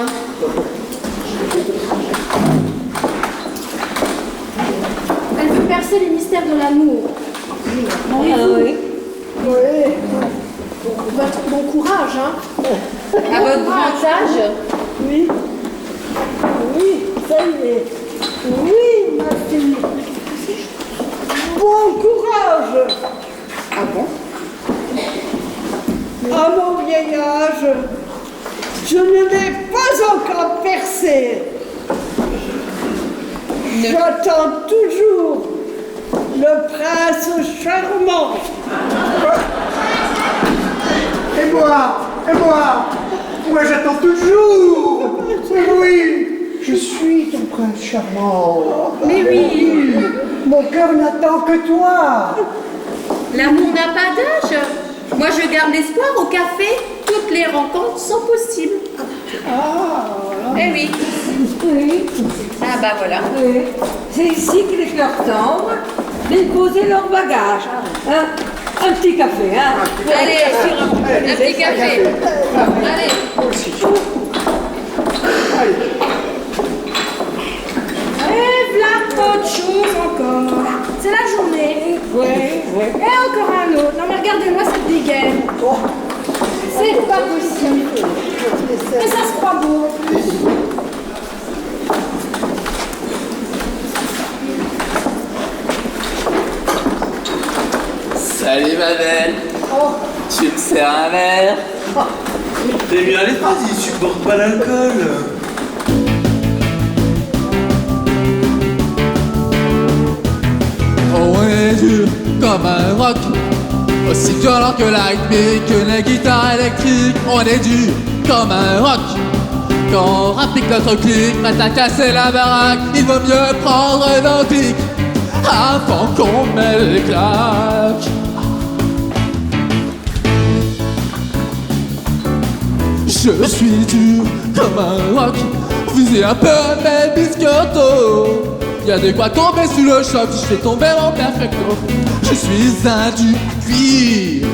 Elle veut percer les mystères de l'amour. Oui. Bon courage, hein. À votre grand âge. Oui. Oui, ça y est. Oui, ma fille. Bon courage. Ah bon? À mon vieil âge, je ne l'ai pas encore percé. J'attends toujours le prince charmant. Et moi j'attends toujours. Oui, je suis ton prince charmant. Mais oui. Mon cœur n'attend que toi. L'amour n'a pas d'âge. Moi, je garde l'espoir au café. Toutes les rencontres sont possibles. Eh oui. Oui. Ah bah voilà. Oui. C'est ici que les cœurs tendres déposaient leurs bagages. Hein? Un petit café, hein? Allez, un petit café. Allez. Et voilà autre chose encore. C'est la journée. Oui. Et encore un autre. Non mais regardez-moi cette dégaine. C'est pas possible. Mais ça se croit beau. Salut ma belle. Tu me sers un verre? T'es bien les phrases, ils supportent pas l'alcool. On est dur comme un rock, aussi violent que la rythmique, que la guitare électrique. On est dur comme un rock. Quand on rapplique notre clic, prêt à casser la baraque, il vaut mieux prendre un antique avant qu'on mette les claques. Je suis dur comme un rock, visez un peu mes biscottos. Y'a de quoi tomber sous le choc, je fais tomber mon perfecto. Je suis un du cuir,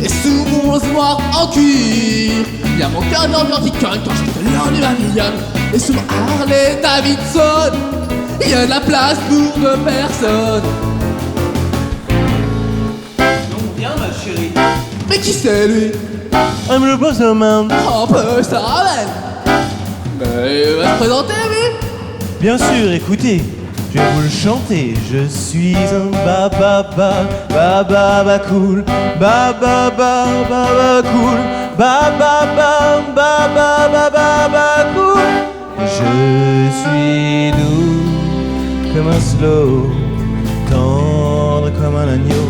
et sous mon noir en cuir, y'a mon cœur d'ambiance qui cogne quand je te l'ennuie ma mignonne. Et sous mon Harley Davidson, y'a de la place pour 2 personnes. Non, viens ma chérie. Mais qui c'est lui? I'm le boss of man. Un peu, ça ramène. Mais il va se présenter, lui? Bien sûr, écoutez, je vais vous le chanter. Je suis un ba-ba-ba, ba-ba-ba cool, ba-ba-ba, ba-ba cool, ba-ba-ba, ba-ba-ba, cool. Je suis doux comme un slow, tendre comme un agneau.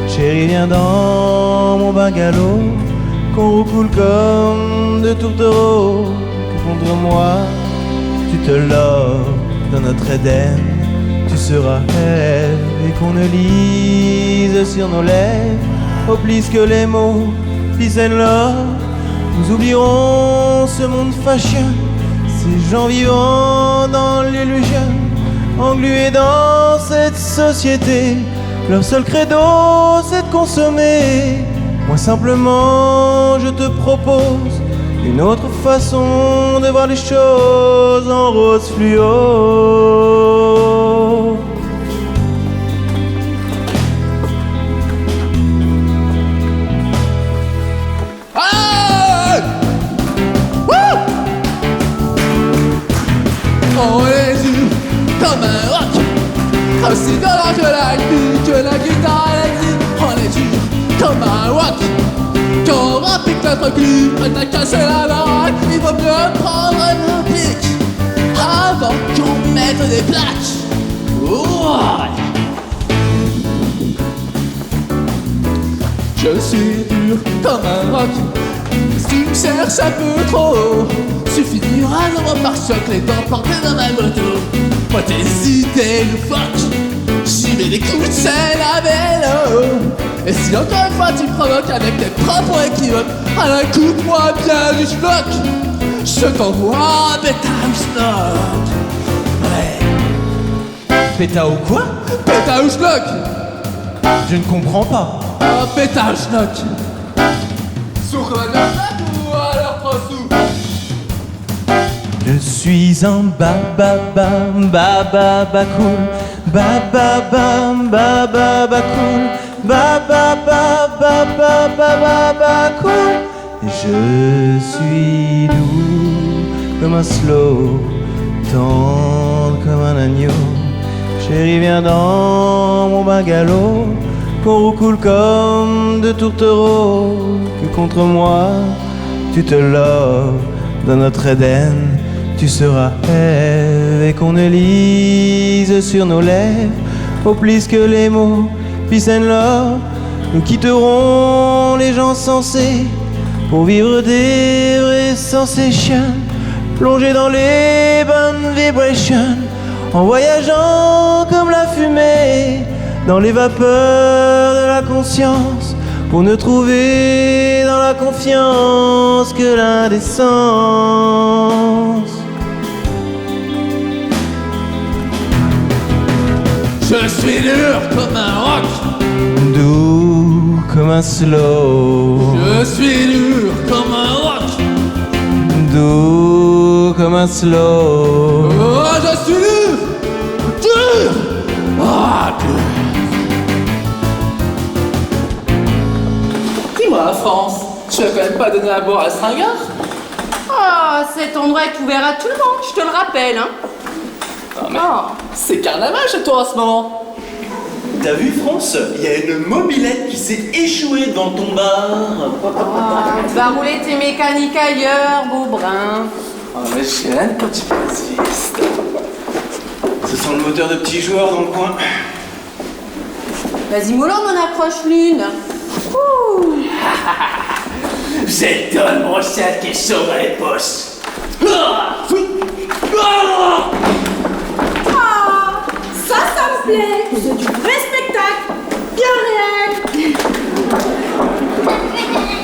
Chérie, viens dans mon bungalow, qu'on recoule comme de tourtereaux. Que contre moi, tu te loves dans notre Éden. Tu seras elle et qu'on ne lise sur nos lèvres, au plus que les mots, peace and love. Nous oublierons ce monde fashion, ces gens vivant dans l'illusion, englués dans cette société. Leur seul credo, c'est de consommer. Moi simplement, je te propose une autre façon de voir les choses en rose fluo. Hey! Wouh! On est dur comme un rock, aussi violent que la nuit, que la guitare électrique. On est dur comme un rock, qu'on rapplique notre cul, on a cassé la baraque. Il vaut mieux prendre un pic avant qu'on mette des plaques. Ouais. Je suis dur comme un rock, si tu me cherches un peu trop, suffira de me pare-choc, les dents portées dans ma moto. Moi tes idées loufoques, j'y mets des coups de chaîne à vélo. Et si encore une fois tu me provoques avec tes propres équivoques, alors écoute-moi bien du schnock, je t'envoie un bêta ou schnock. Ouais. Péta ou quoi? Bêta ou schnock? Je ne comprends pas. Un bêta ou schnock. Sur quoi de la ou alors trop sous? Je suis un ba-ba-ba, ba-ba-ba cool, ba-ba-ba, ba-ba-ba cool, ba-ba-ba, ba-ba-ba, cool. Et je suis doux comme un slow, tendre comme un agneau. Chérie, viens dans mon bungalow, qu'on roucoule comme de tourtereaux. Que contre moi, tu te loves dans notre Éden. Tu seras Ève et qu'on ne lise sur nos lèvres, au plus que les mots peace and love. Nous quitterons les gens sensés pour vivre des vraies sensations, plongés dans les bonnes vibrations, en voyageant comme la fumée dans les vapeurs de la conscience, pour ne trouver dans la confiance que l'indécence. Je suis dur comme un rock, doux comme un slow. je suis dur comme un rock, Doux comme un slow. oh je suis dur, dur, ah dur. Dis-moi France, tu vas quand même pas donner à boire à ce ringard? Oh, cet endroit est ouvert à tout le monde, je te le rappelle, hein. Non mais c'est carnaval chez toi en ce moment. T'as vu France? Il y a une mobilette qui s'est échouée dans ton bar. Oh, tu vas rouler tes mécaniques ailleurs, beau brun. Oh mais j'aime quand tu persistes. Ce sent le moteur de petits joueurs dans le coin. Vas-y, mollo, mon accroche l'une. Ouh. Je donne mon chat qui est chaud dans les poches. Ah, ça me plaît. C'est du vrai spectacle, bien réel.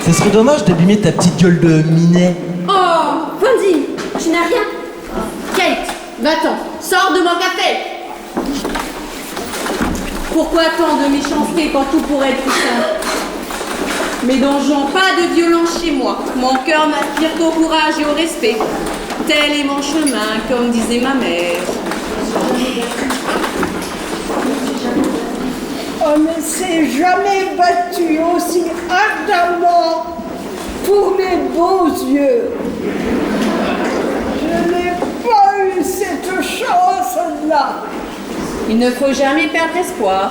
Ce serait dommage d'abîmer ta petite gueule de minet. Oh, Fonzie, tu n'as rien. Kate, va-t'en, sors de mon café. Pourquoi tant de méchanceté quand tout pourrait être plus simple? Mes donjons, pas de violence chez moi. Mon cœur m'aspire au courage et au respect. Tel est mon chemin, comme disait ma mère. On ne s'est jamais battu aussi ardemment pour les beaux yeux. Je n'ai pas eu cette chance-là. Il ne faut jamais perdre espoir.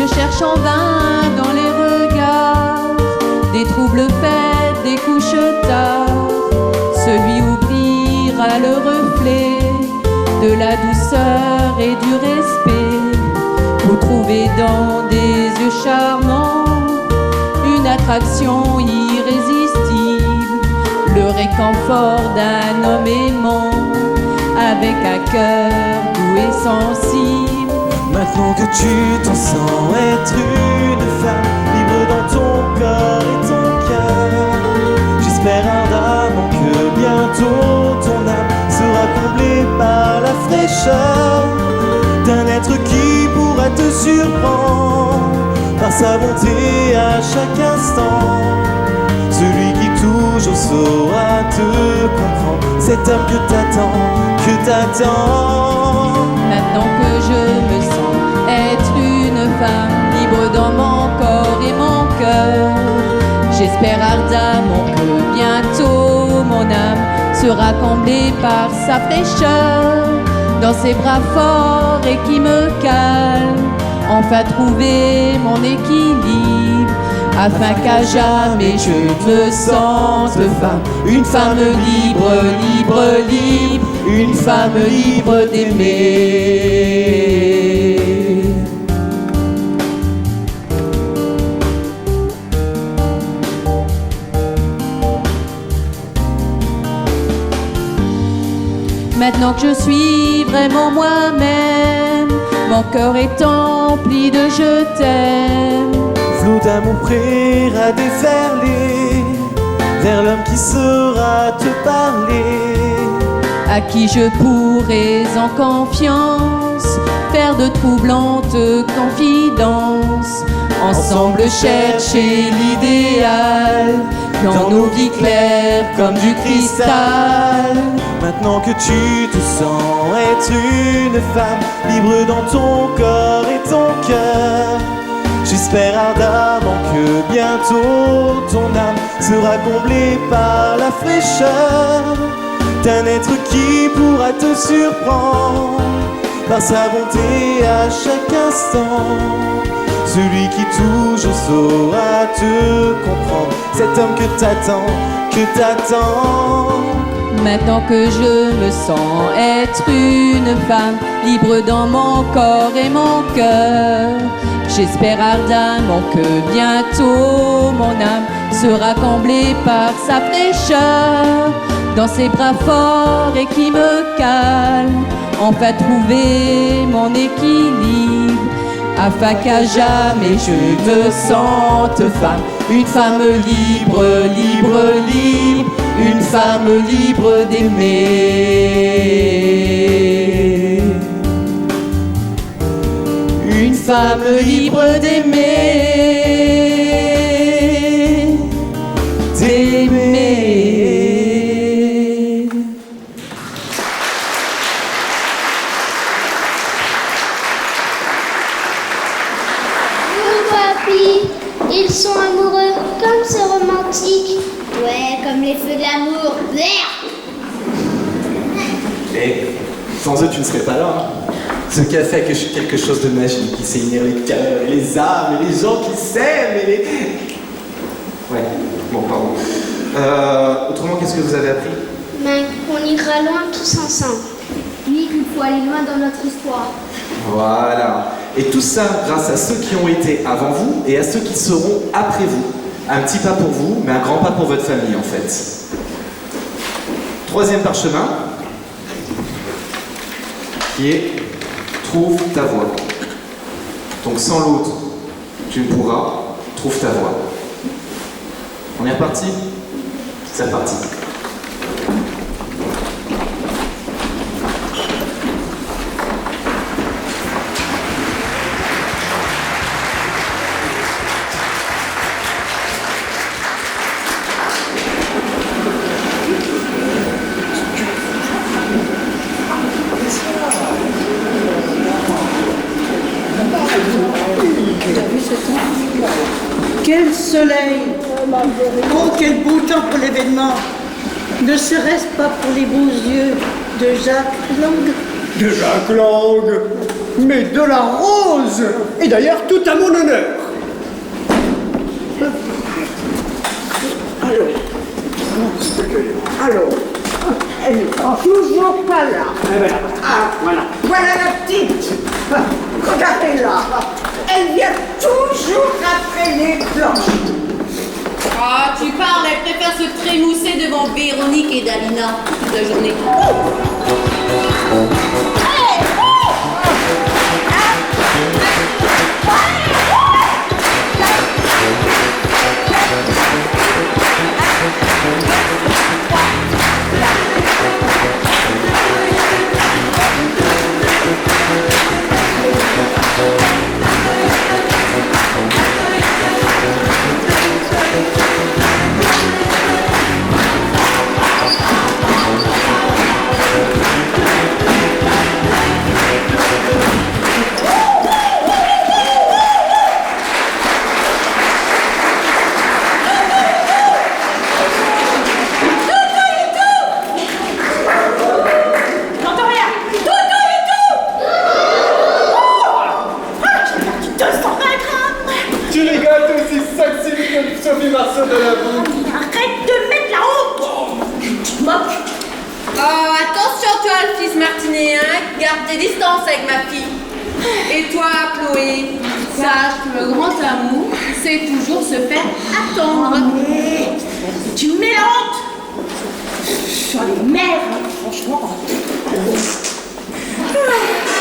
Je cherche en vain dans les regards des troubles faits, des couches tard, celui où brillera le reflet de la douceur et du respect. Vous trouvez dans des yeux charmants une attraction irrésistible, le réconfort d'un homme aimant avec un cœur doux et sensible. Maintenant que tu t'en sens être une femme libre dans ton corps et ton cœur, j'espère ardemment que bientôt ton âme sera comblée par la fraîcheur d'un être qui pourra te surprendre par sa bonté à chaque instant. Celui qui toujours saura te comprendre, cet homme que t'attends. Maintenant que je me sens être une femme libre dans mon corps et mon cœur, j'espère ardemment que bientôt mon âme sera comblée par sa fraîcheur, dans ses bras forts et qui me calme, enfin trouver mon équilibre, afin qu'à jamais je me sente femme, une femme libre, libre, libre, une femme libre d'aimer. Maintenant que je suis vraiment moi-même, mon cœur est empli de je t'aime. Flot d'amour prêt à déferler vers l'homme qui saura te parler, à qui je pourrais en confiance faire de troublantes confidences, ensemble chercher l'idéal dans nos vies claires comme du cristal. Maintenant que tu te sens être une femme libre dans ton corps et ton cœur, j'espère ardemment que bientôt ton âme sera comblée par la fraîcheur d'un être qui pourra te surprendre par sa bonté à chaque instant. Celui qui toujours saura te comprendre, cet homme que t'attends. Maintenant que je me sens être une femme libre dans mon corps et mon cœur, j'espère ardemment que bientôt mon âme sera comblée par sa fraîcheur, dans ses bras forts et qui me calme, enfin trouver mon équilibre, afin qu'à jamais je me sente femme, une femme libre, libre, libre, une femme libre d'aimer. Une femme libre d'aimer. Ils sont amoureux, comme c'est romantique. Ouais, comme les feux de l'amour. Et sans eux, tu ne serais pas là. Hein. Ce café a quelque chose de magique. Il sait unir les cœurs, les âmes, et les gens qui s'aiment, et les... Ouais, bon, pardon. Autrement, qu'est-ce que vous avez appris? On ira loin tous ensemble. Oui, qu'il faut aller loin dans notre histoire. Voilà. Et tout ça grâce à ceux qui ont été avant vous et à ceux qui seront après vous. Un petit pas pour vous, mais un grand pas pour votre famille en fait. Troisième parchemin, qui est trouve ta voie. Donc sans l'autre, tu ne pourras, trouve ta voie. On est reparti? C'est reparti. Quel soleil! Oh, quel beau temps pour l'événement! Ne serait-ce pas pour les beaux yeux de Jacques Lang? De Jacques Lang, mais de la rose. Et d'ailleurs, tout à mon honneur. Alors, elle n'est toujours pas là. Ah, voilà. Voilà la petite. Regardez-la. Elle vient toujours après les planches. Ah, tu parles, elle préfère se trémousser devant Véronique et Dalina toute la journée. Arrête de mettre la honte! Tu te moques? Oh, attention toi, le fils Martinet, hein? Garde tes distances avec ma fille. Et toi, Chloé, sache que le grand amour, c'est toujours se faire attendre. Mais tu me mets la honte! Sur les mères, franchement.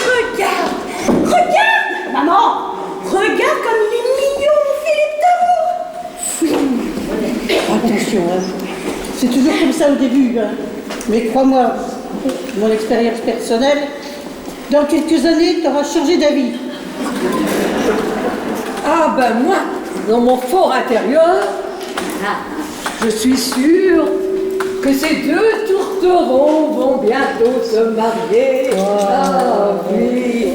Regarde! Regarde! Maman! Regarde comme il est mignon, mon Philippe d'amour! Attention, hein. C'est toujours comme ça au début. Hein. Mais crois-moi, mon expérience personnelle, dans quelques années, tu auras changé d'avis. Ah ben moi, dans mon fort intérieur, je suis sûre que ces deux tourterons vont bientôt se marier. Ah oui.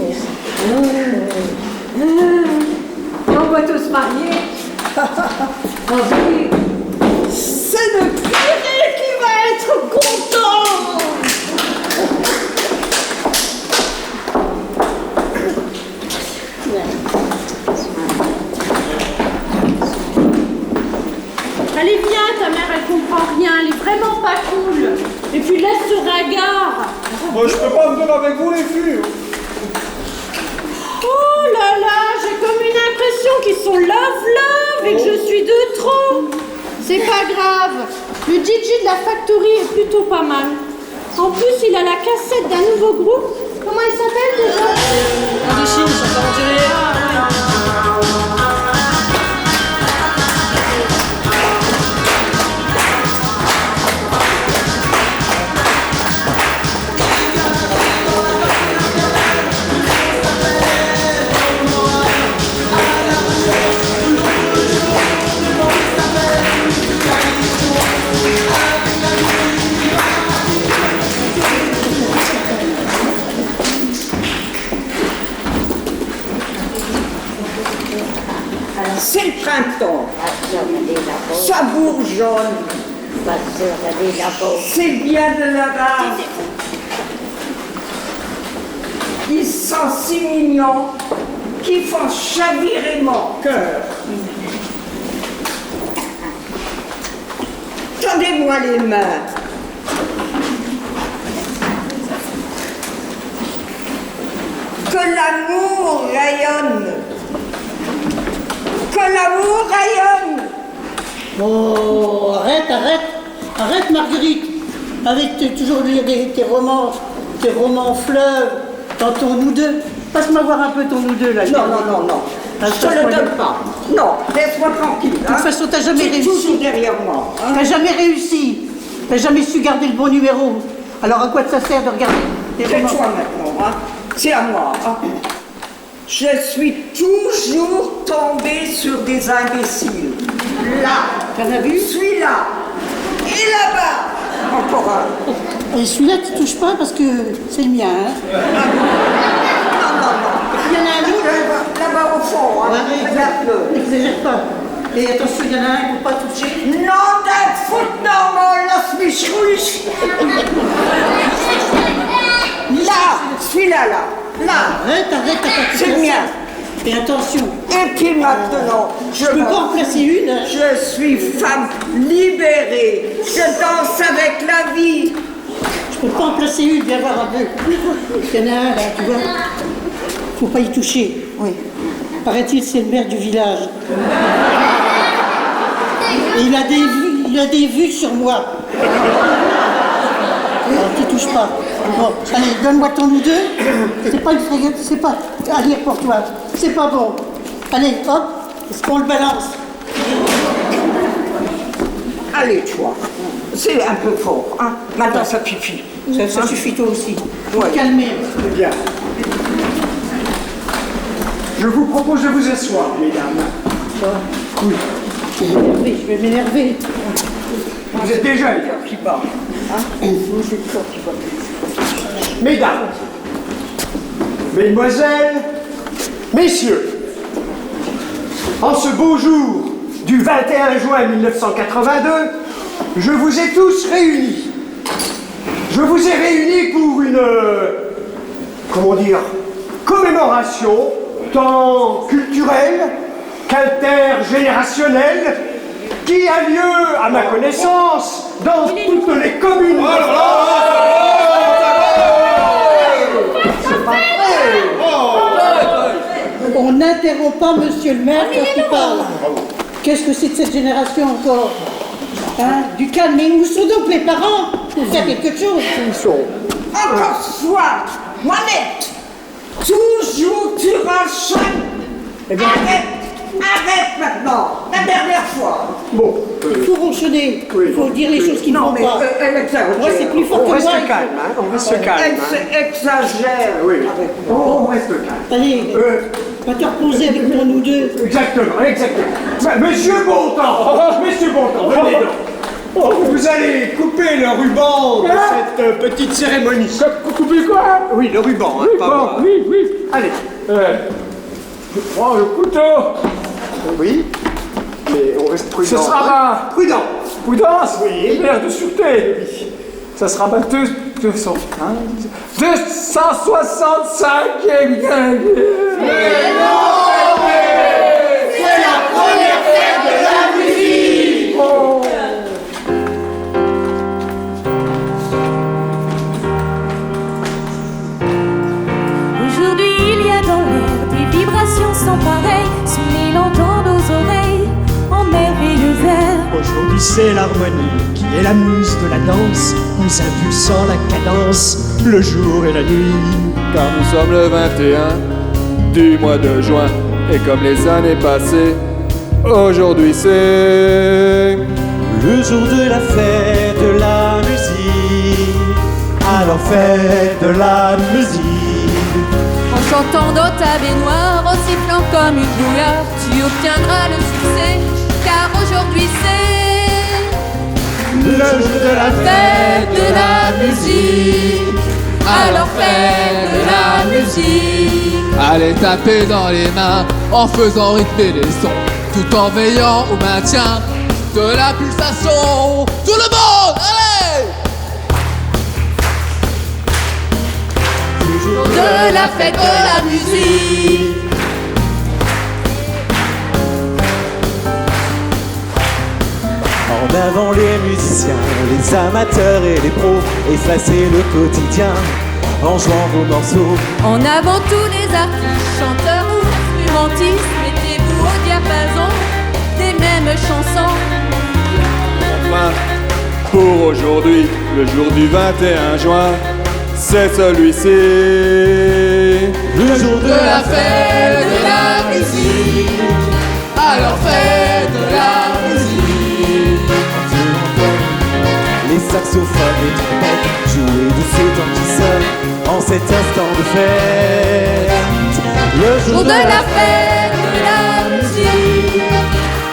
Et on va tous marier. Ah oui. C'est le curé qui va être content. Allez, viens, ta mère, elle comprend rien, elle est vraiment pas cool. Et puis laisse ce regard. Moi, je peux pas venir avec vous, les filles. Oh là là, j'ai comme une impression qu'ils sont love et que je suis de trop. C'est pas grave. Le DJ de la Factory est plutôt pas mal. En plus, il a la cassette d'un nouveau groupe. Comment il s'appelle déjà? Indochine, ça va en tirer. C'est le printemps. Ça bourgeonne. C'est bien de la base. Ils sont si mignons qu'ils font chavirer mon cœur. Tendez-moi les mains. Que l'amour rayonne. Que l'amour rayonne. Oh, arrête Marguerite, avec toujours tes romans fleuves, tantôt nous deux. Passe-moi voir un peu ton nous deux là. Non. Je te le donne pas. Non, laisse-moi tranquille. De toute façon, t'as jamais réussi. Toujours derrière moi. Hein? T'as jamais réussi. T'as jamais su garder le bon numéro. Alors à quoi ça sert de regarder tes romans? C'est toi maintenant, hein? C'est à moi. Hein? Je suis toujours tombée sur des imbéciles. Là, t'en as vu? Celui-là. Et là-bas. Encore un. Et celui-là, tu touches pas parce que c'est le mien. Hein? Non. Il y en a un autre là-bas au fond. Hein? Regarde-le. N'exagère pas. Et attention, il y en a un qu'il ne faut pas toucher. Non, der Foot normal, lass mich ruhig. Là, celui-là, là. Arrête, C'est le mien. Et attention. Et puis maintenant, je peux pas en placer une. Je suis femme libérée. Je danse avec la vie. Je peux pas en placer une, viens voir un peu. Il y en a un là, tu vois. Faut pas y toucher. Oui. Paraît-il, c'est le maire du village. Et il a des vues sur moi. Alors, tu touches pas. Bon, allez, donne-moi ton ou deux. C'est pas une frégate, c'est pas à lire pour toi. C'est pas bon. Allez, hop, est-ce qu'on le balance? Allez, toi. C'est un peu fort, hein. Maintenant, ça suffit. Ça suffit toi aussi. Ouais. Calmez. Bien. Je vous propose de vous asseoir, mesdames. Oui. Je vais m'énerver. Vous êtes déjà les gars qui parlent. Vous êtes fort qui parle. Mesdames, mesdemoiselles, messieurs, en ce beau jour du 21 juin 1982, je vous ai tous réunis. Je vous ai réunis pour une, commémoration tant culturelle qu'intergénérationnelle qui a lieu, à ma connaissance, dans toutes les communes. On n'interrompt pas monsieur le maire quand il parle. Qu'est-ce que c'est de cette génération encore? Hein? Du calme, mais où sont donc les parents pour faire quelque chose? Encore soir, Moinette. Toujours tu rachètes. Arrête maintenant, la dernière fois. Bon. Il faut ronchonner, il faut dire les choses qui ne vont pas. Elle exagère. Moi, c'est plus fort que moi. On reste calme, hein, on reste calme. Elle exagère. Oui, on reste calme. Allez, va te reposer avec ton ou deux. Exactement. Monsieur Bontemps, venez donc. Vous allez couper le ruban de cette petite cérémonie. Couper quoi? Oui, le ruban, hein, pas moi. Oui. Allez. Je prends le couteau. Oui, mais on reste prudent. Ce sera prudent. Prudence? Oui. L'air de sûreté. Oui. Ça sera 265 et bien. C'est la première fête de la musique. Aujourd'hui, il y a dans l'air des vibrations sans pareil, sous mille entend nos oreilles en merveilleux airs. Aujourd'hui, c'est l'harmonie qui est la muse de la danse, nous impulsant la cadence, le jour et la nuit. Car nous sommes le 21 du mois de juin, et comme les années passées, aujourd'hui c'est le jour de la fête de la musique. Alors fête de la musique. En chantant dans ta baignoire, en sifflant comme une bouillarde, tu obtiendras le succès, car aujourd'hui c'est le jour de la fête de la musique. Alors fête de la musique. Allez taper dans les mains en faisant rythmer les sons, tout en veillant au maintien de la pulsation. Tout le monde, allez! Jour de la fête de la musique. En avant les musiciens, les amateurs et les pros, effacez le quotidien en jouant vos morceaux. En avant tous les artistes, chanteurs ou instrumentistes, mettez-vous au diapason des mêmes chansons. enfin pour aujourd'hui, le jour du 21 juin, c'est celui-ci. Le jour de la fête de la musique. Alors fête de la musique. Les saxophones et trompettes, jouez de ces temps qui sonnent en cet instant de fête. Le jour de la fête de la musique.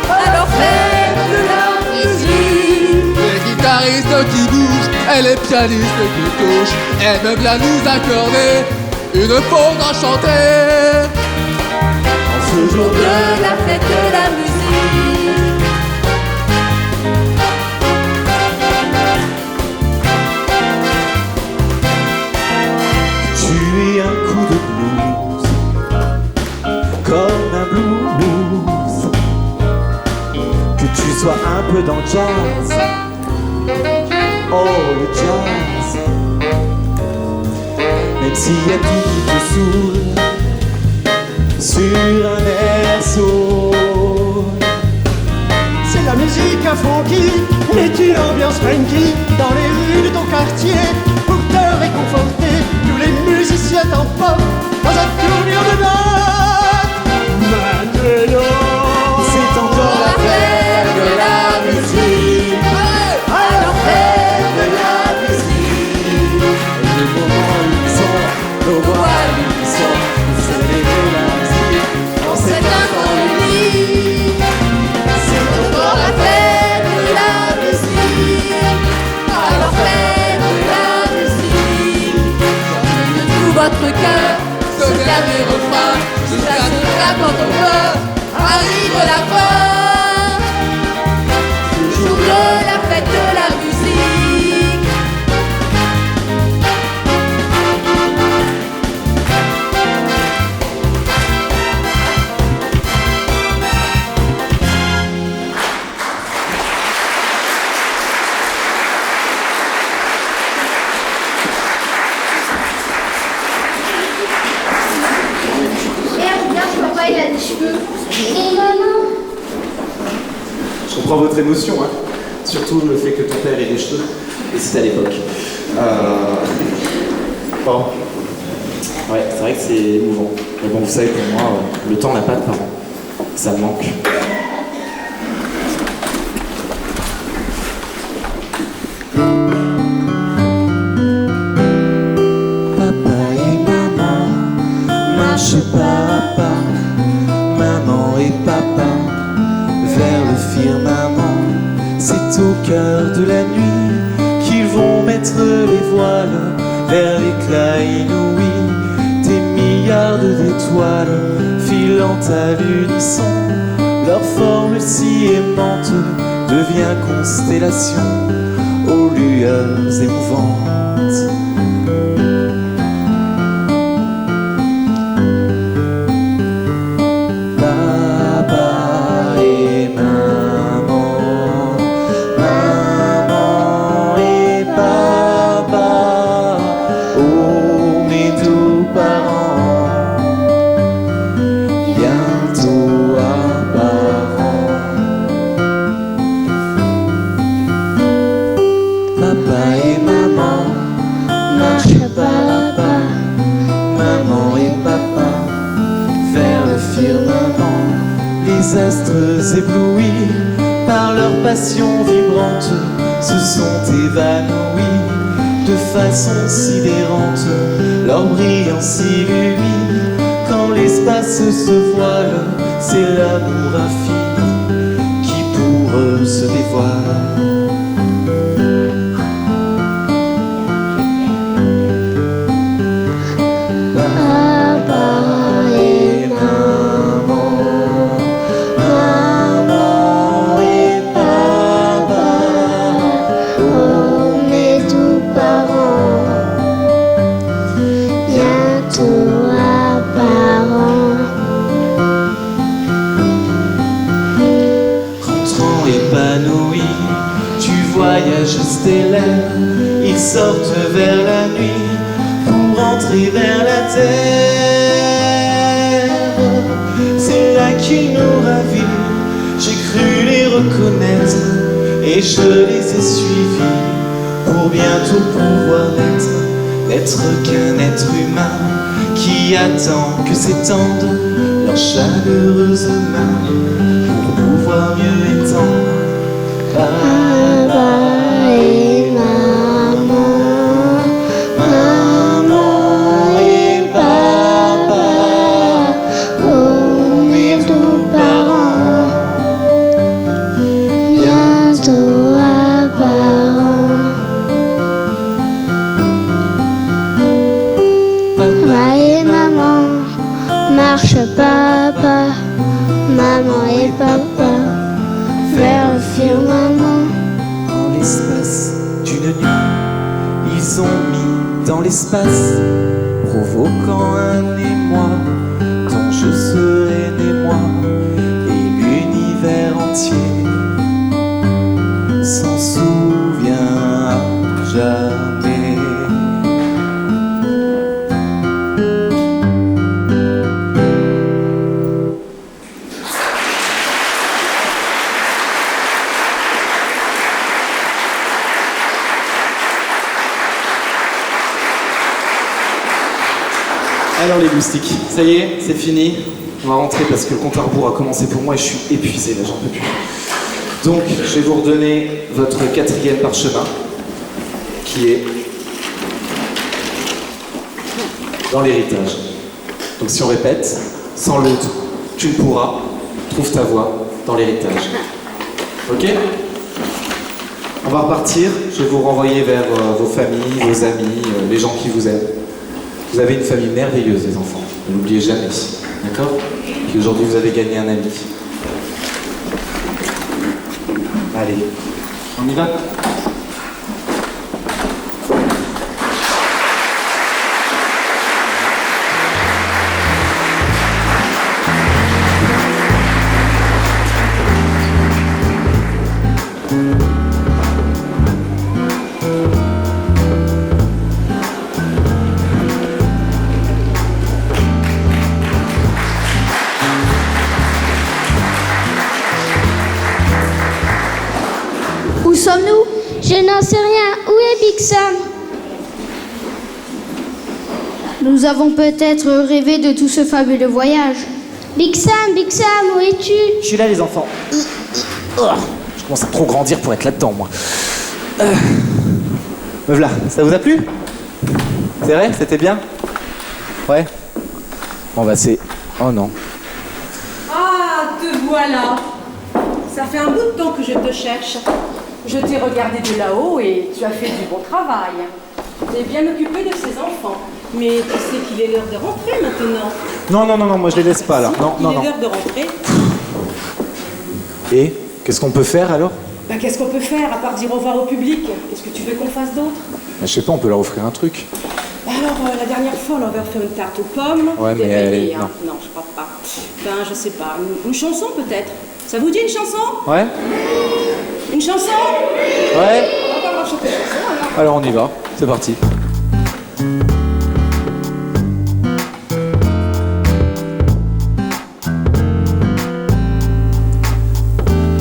Alors fête de la musique. Les guitaristes qui bougent et les pianistes qui touchent aiment bien nous accorder une faune enchantée. En ce jour de la fête de la musique. Tu es un coup de blues, comme un blues. Que tu sois un peu dans le jazz, oh le jazz. Même s'il y a tout qui te saoule sur un air soul. C'est la musique à funky, mais une ambiance funky dans les rues de ton quartier. Pour te réconforter, tous les musiciens t'emportent dans un tournure de notes. Maintenant, c'est encore la fête de la musique. Alors fête de la musique. Les moments luisants, nos voix luisants, célébrer la musique en cet instant unique. C'est encore la fête de la musique. Alors fête de la musique. De tout votre cœur, ce dernier refrain, jusqu'à ce que quand on veut, arrive la fin. Le jour de la fête de la musique. Regarde, papa, il a des cheveux. Et maman? Je comprends votre émotion, hein. Surtout le fait que ton père ait des cheveux. Et c'était à l'époque. Bon. Ouais, c'est vrai que c'est émouvant. Mais bon, vous savez, pour moi, le temps n'a pas de parents. Ça me manque. Papa et maman marchent pas à pas, maman et papa vers le firmament. C'est au cœur de la nuit qu'ils vont mettre les voiles vers l'éclat inouï des milliards d'étoiles filant à l'unisson. Leur forme si aimante devient constellation aux lueurs émouvantes. Papa et maman, maman et papa, oh mes doux parents, bientôt apparents. Papa et maman marchent pas à pas, maman et papa vers le firmament. Les astres éblouis par leur passion vibrante se sont évanouis de façon sidérante. Leur brillance illumine quand l'espace se voile. C'est l'amour infini qui pour eux se dévoile. Papa et maman, maman et papa, oh mes doux parents, bientôt apparents. Rentrant épanoui du voyage stellaire, ils sortent vers la nuit pour entrer vers la terre. C'est là qu'ils nous ravirent, j'ai cru les reconnaître et je les ai suivis pour bientôt pouvoir n'être qu'un être humain qui attend que s'étendent leurs chaleureuses mains pour pouvoir mieux étendre. Papa et maman, maman et papa, oh mes doux parents, bientôt apparents. Papa et maman marchent pas à pas, maman et papa Firmament. En l'espace d'une nuit, ils ont mis dans l'espace, provoquant un émoi dont je serai né moi, et l'univers entier s'en souvient à jamais. Alors les moustiques, ça y est, c'est fini. On va rentrer parce que le compte à rebours a commencé pour moi et je suis épuisé là, j'en peux plus. Donc je vais vous redonner votre 4e parchemin qui est dans l'héritage. Donc si on répète, sans l'autre, tu ne pourras, trouve ta voie dans l'héritage. Ok ? On va repartir, je vais vous renvoyer vers vos familles, vos amis, les gens qui vous aiment. Vous avez une famille merveilleuse, les enfants. Ne l'oubliez jamais. D'accord ? Puis aujourd'hui, vous avez gagné un ami. Allez, on y va ? Où sommes-nous? Je n'en sais rien. Où est Big Sam? Nous avons peut-être rêvé de tout ce fabuleux voyage. Big Sam, où es-tu? Je suis là, les enfants. Oh, je commence à trop grandir pour être là-dedans, moi. Me voilà, ça vous a plu? C'est vrai? C'était bien? Ouais? Bon bah c'est... Oh non. Ah, te voilà. Ça fait un bout de temps que je te cherche. Je t'ai regardé de là-haut et tu as fait du bon travail. T'es bien occupé de ces enfants. Mais tu sais qu'il est l'heure de rentrer maintenant. Non, moi je les laisse pas là. Non. Il est l'heure de rentrer. Et qu'est-ce qu'on peut faire alors? Bah, qu'est-ce qu'on peut faire à part dire au revoir au public? Qu'est-ce que tu veux qu'on fasse d'autre? Je sais pas, on peut leur offrir un truc. Bah alors, la dernière fois, on leur avait offert une tarte aux pommes. Ouais, mais Déveillée, non. hein. Non, je crois pas. Ben, je sais pas. Une chanson peut-être? Ça vous dit une chanson? Ouais? Une chanson? Ouais? On va pas chanter une chanson alors. Alors on y va, c'est parti.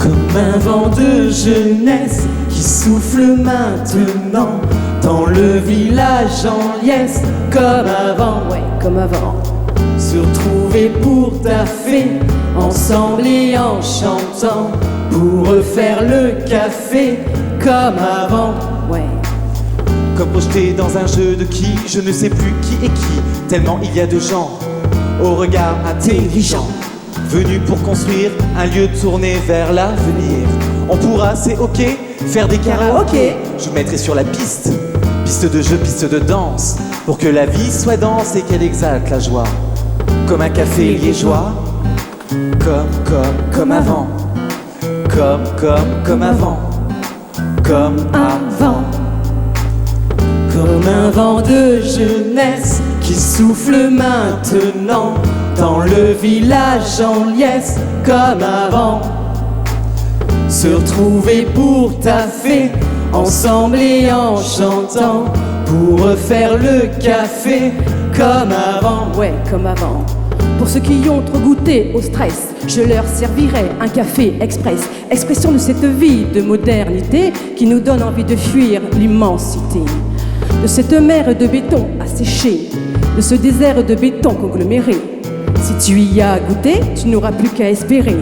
Comme un vent de jeunesse qui souffle maintenant dans le village en liesse, comme avant, ouais, comme avant. Se retrouver pour taffer, ensemble et en chantant, pour refaire le café, comme avant, ouais. Comme projeté dans un jeu de qui, je ne sais plus qui est qui, tellement il y a de gens au regard intelligent, venus pour construire un lieu tourné vers l'avenir. On pourra, c'est ok, faire des karaokés. Je mettrai sur la piste, piste de jeu, piste de danse, pour que la vie soit dense et qu'elle exalte la joie. Comme un café liégeois, comme avant, comme avant, comme avant. Comme un vent de jeunesse qui souffle maintenant dans le village en liesse, comme avant. Se retrouver pour taffer, ensemble et en chantant, pour refaire le café, comme avant, ouais, comme avant. Pour ceux qui ont trop goûté au stress, je leur servirai un café express, expression de cette vie de modernité qui nous donne envie de fuir l'immensité. De cette mer de béton asséchée, de ce désert de béton congloméré. Si tu y as goûté, tu n'auras plus qu'à espérer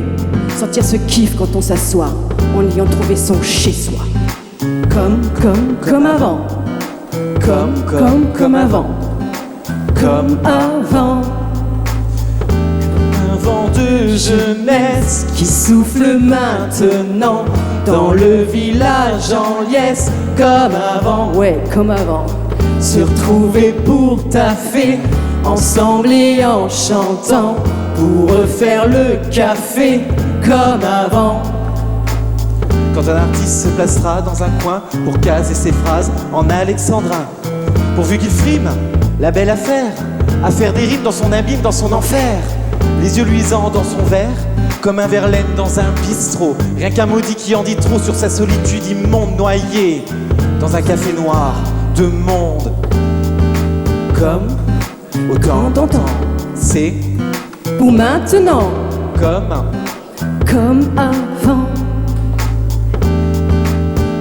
sentir ce kiff quand on s'assoit, en ayant trouvé son chez-soi. Comme avant, comme avant, comme avant. Un vent de jeunesse qui souffle maintenant dans le village en liesse, comme avant, ouais, comme avant. Se retrouver pour taffer, ensemble et en chantant, pour refaire le café, comme avant. quand un artiste se placera dans un coin pour caser ses phrases en alexandrin. Pourvu qu'il frime, la belle affaire, à faire des rimes dans son abîme, dans son enfer. Les yeux luisants dans son verre, comme un Verlaine dans un bistrot. Rien qu'un maudit qui en dit trop sur sa solitude immonde, noyé dans un café noir de monde. Comme autant d'antan, c'est Pour maintenant, comme avant.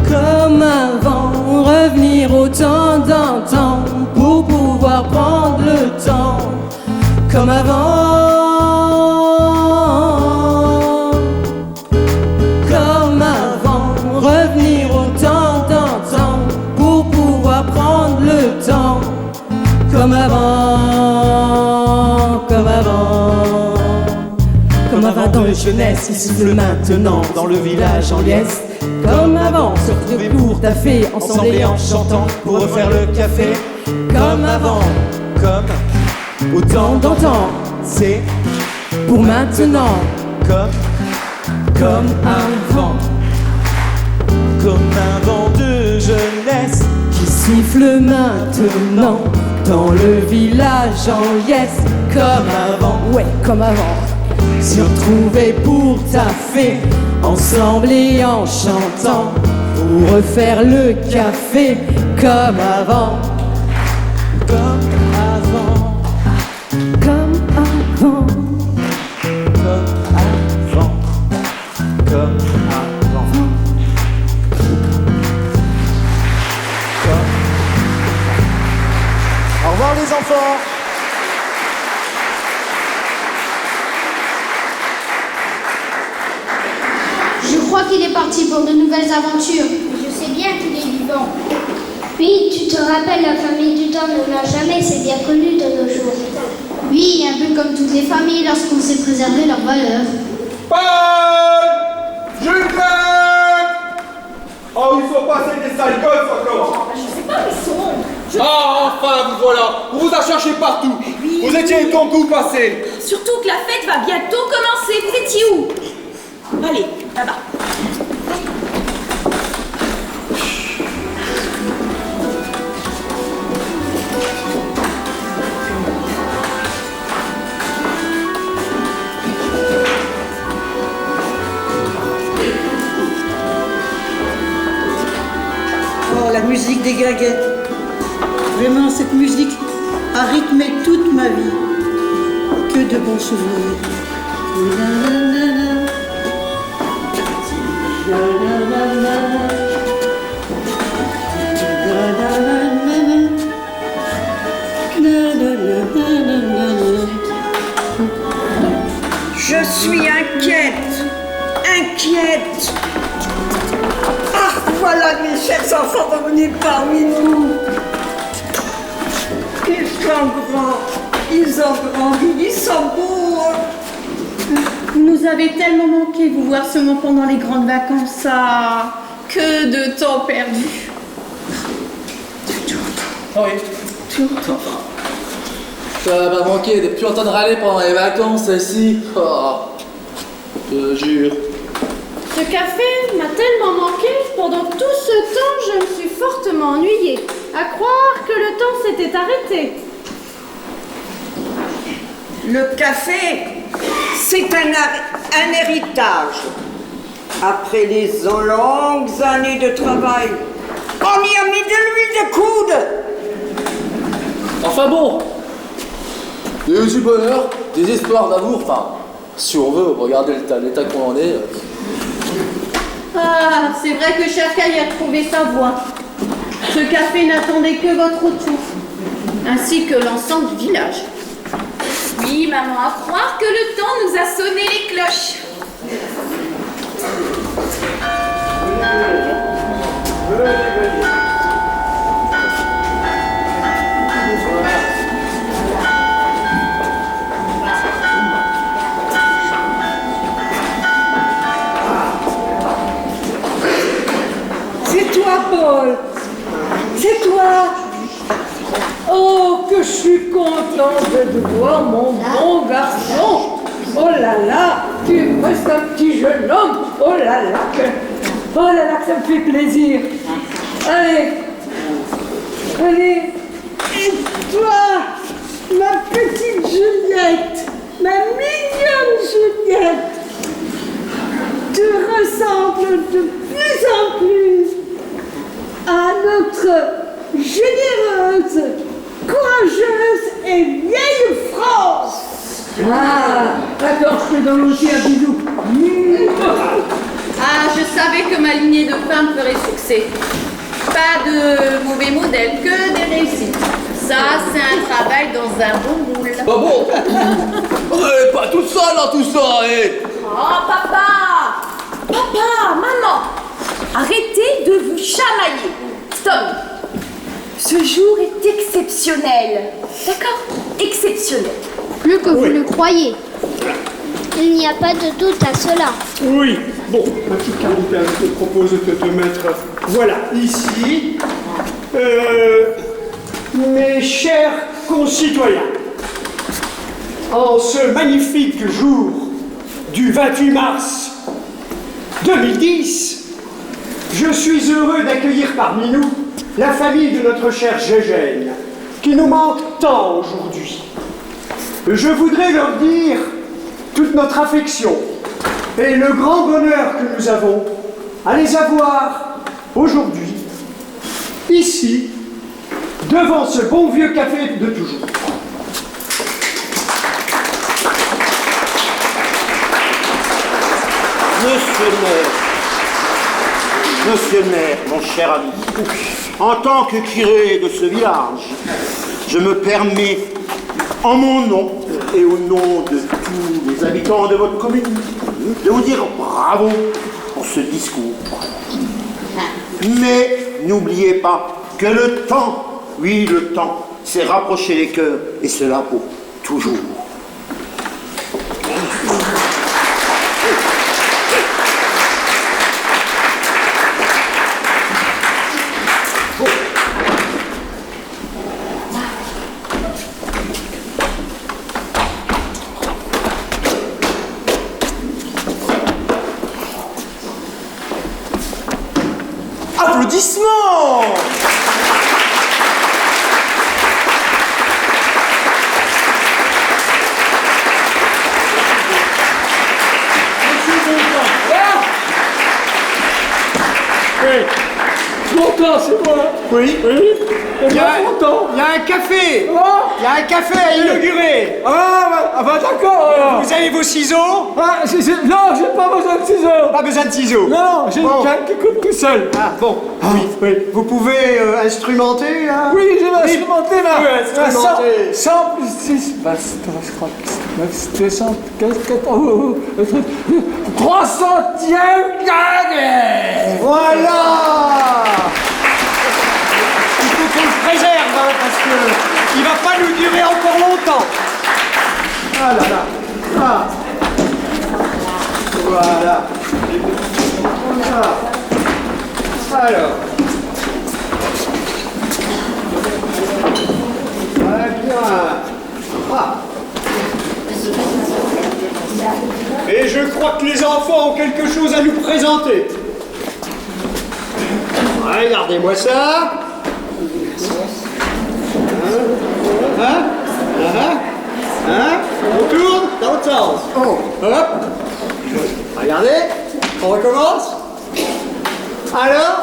Comme avant, revenir au temps d'antan pour pouvoir prendre le temps. Comme avant. Comme avant, revenir au temps d'antan pour pouvoir prendre le temps. Comme avant, comme avant. Comme un vin de jeunesse qui souffle maintenant dans le village en liesse. Comme avant, se retrouver pour taffer, ensemble et en chantant pour refaire le café. Comme avant, comme autant d'antan, c'est pour maintenant. Comme avant. Comme un vent de jeunesse qui siffle maintenant dans le village en liesse. Comme avant, ouais, comme avant. Se retrouver pour taffer, ensemble et en chantant, pour refaire le café. Comme avant. Comme avant. Comme avant. Comme avant. Comme avant. Au revoir les enfants. Je crois qu'il est parti pour de nouvelles aventures. Je sais bien qu'il est vivant. Oui, tu te rappelles, la famille du temps ne meurt jamais, c'est bien connu de nos jours. Oui, un peu comme toutes les familles lorsqu'on sait préserver leurs valeurs. Paul! Juliette! Oh, ils sont passés des sales gosses encore! Je sais pas où ils sont. Ah, enfin, vous voilà! On vous a cherché partout! Vous étiez ton coup passé! Surtout que la fête va bientôt commencer. Vous étiez où? Allez, là-bas. Oh, la musique des guinguettes. Vraiment, cette musique a rythmé toute ma vie. Que de bons souvenirs. Je suis inquiète. Ah, voilà mes chers enfants revenus parmi nous. Ils sont grands, ils ont grandi, ils sont beaux. Vous nous avez tellement manqué, vous voir seulement pendant les grandes vacances, ça. Que de temps perdu. Oui. Ça va manquer de plus entendre râler pendant les vacances ici. Oh, je te jure. Ce café m'a tellement manqué, pendant tout ce temps, je me suis fortement ennuyée. À croire que le temps s'était arrêté. Le café, c'est un héritage. Après les longues années de travail, on y a mis de l'huile de coude. Enfin bon, du bonheur, des espoirs d'amour, enfin, si on veut regarder l'état qu'on en est. Ah, c'est vrai que chacun y a trouvé sa voie. Ce café n'attendait que votre retour, ainsi que l'ensemble du village. Oui, maman, à croire que le temps nous a sonné les cloches. C'est toi, Paul. C'est toi. Oh, que je suis contente de te voir, mon bon garçon. Oh là là, tu restes un petit jeune homme. Oh là là, Oh là là, que ça me fait plaisir. Allez. Allez. Et toi, ma petite Juliette, ma mignonne Juliette, tu ressembles de plus en plus à notre généreuse, courageuse et vieille France. Ah, d'accord, je te donne aussi un bisou. Ah, je savais que ma lignée de femmes ferait succès. Pas de mauvais modèles, que des réussites. Ça, c'est un travail dans un bon moule. Ah bon? Pas tout ça dans tout ça, Oh, papa! Papa, maman! Arrêtez de vous chamailler. Stop! Ce jour est exceptionnel. D'accord? Exceptionnel. Plus que vous le croyez. Il n'y a pas de doute à cela. Oui, bon, ma petite Carlita, je te propose de te mettre, voilà, ici. Mes chers concitoyens, en ce magnifique jour du 28 mars 2010, je suis heureux d'accueillir parmi nous la famille de notre chère Gégène, qui nous manque tant aujourd'hui. Je voudrais leur dire toute notre affection et le grand bonheur que nous avons à les avoir aujourd'hui, ici, devant ce bon vieux café de toujours. Monsieur le maire, mon cher ami, en tant que curé de ce village, je me permets, en mon nom et au nom de tous les habitants de votre commune, de vous dire bravo pour ce discours. Mais n'oubliez pas que le temps, oui le temps, c'est rapprocher les cœurs, et cela pour toujours. Applaudissements! Content, c'est moi. Oui. Il y a un café. Il y a un café à inaugurer. Ah bah d'accord alors. Vous avez vos ciseaux? Non, j'ai pas besoin de ciseaux. Pas besoin de ciseaux? Non, j'ai une canne qui coupe tout seul. Ah bon. Oui. Vous pouvez instrumenter là? Oui, je vais instrumenter là. 100 plus 6. Bah, je crois que 200. 300e gagné. Voilà. Il faut qu'on le préserve, hein, parce que il va pas nous durer encore longtemps. Ah là là. Ah. Voilà. Alors. Bien. Ah. Et je crois que les enfants ont quelque chose à nous présenter. Regardez-moi ça. On tourne dans l'autre sens. Hop. Regardez. On recommence. Alors.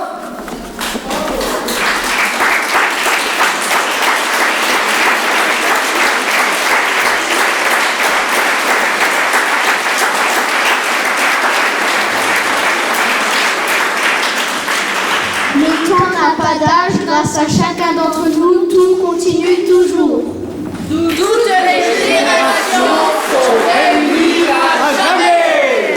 Le temps n'a pas d'âge, grâce à chacun d'entre nous, tout continue toujours. Toutes les générations sont réunies à jamais.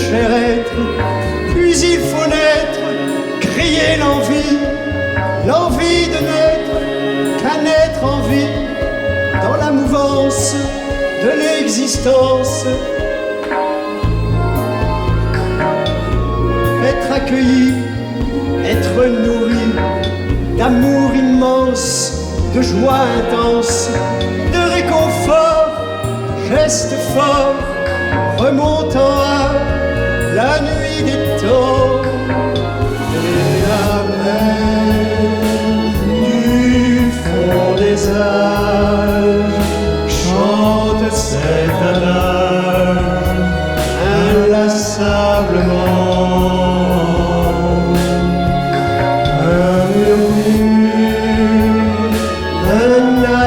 cher être, puis il faut naître, crier l'envie de naître, qu'à naître en vie, dans la mouvance de l'existence. Être accueilli, être nourri d'amour immense, de joie intense, de réconfort, geste fort, remontant à la nuit des temps. Et la mer du fond des âges chante cet adage inlassablement.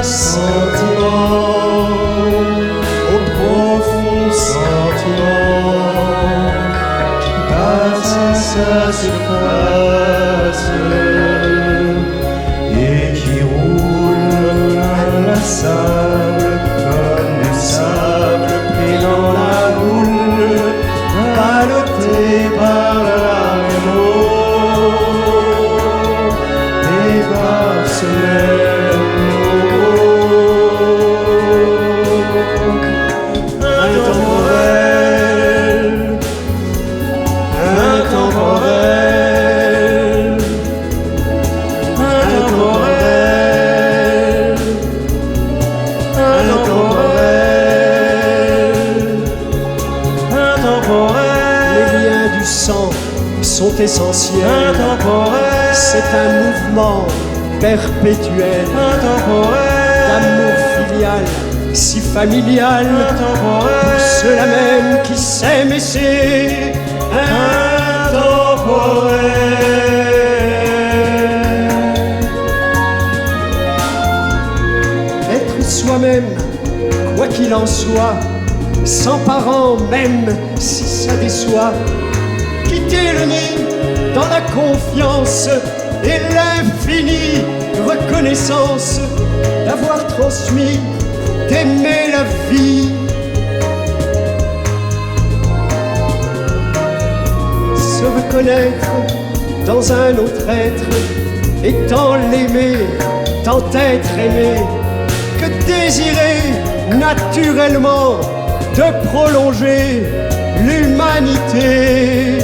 Sentiment, au profond sentiment qui passe à sa surface et qui roule inlassable comme du sable pris dans la houle, ballotté par la même eau et par ce même sont essentiels. C'est un mouvement perpétuel d'amour filial, si familial, pour ceux-là même qui s'aiment et c'est intemporel. Être soi-même, quoi qu'il en soit, sans parents même si ça déçoit. Quitter le nid dans la confiance et l'infinie reconnaissance d'avoir transmis, d'aimer la vie. Se reconnaître dans un autre être et tant l'aimer, tant être aimé, que désirer naturellement de prolonger l'humanité.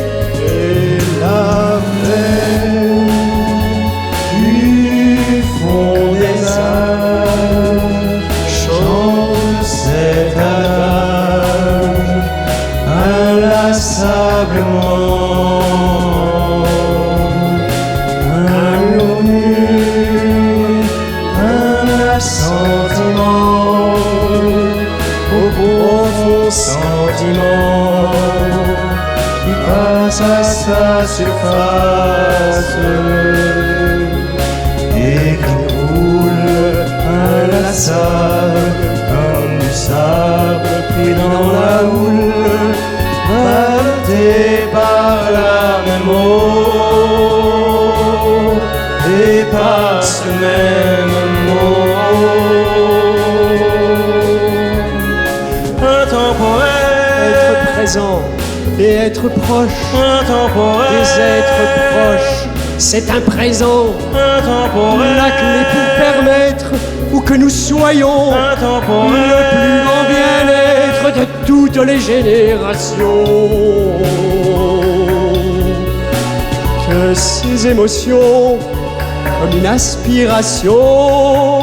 Et la mer du fond des âges chante cet adage inlassablement. Un lot nu, un assentiment au profond sentiment qui passe à sa surface et qui roule inlassable comme du sable pris dans la houle, ballotté par la même eau et par ce même mot intemporel. Être présent et être proche des êtres proches, c'est un présent, la clé pour permettre où que nous soyons le plus grand bien-être de toutes les générations. Que ces émotions, comme une aspiration,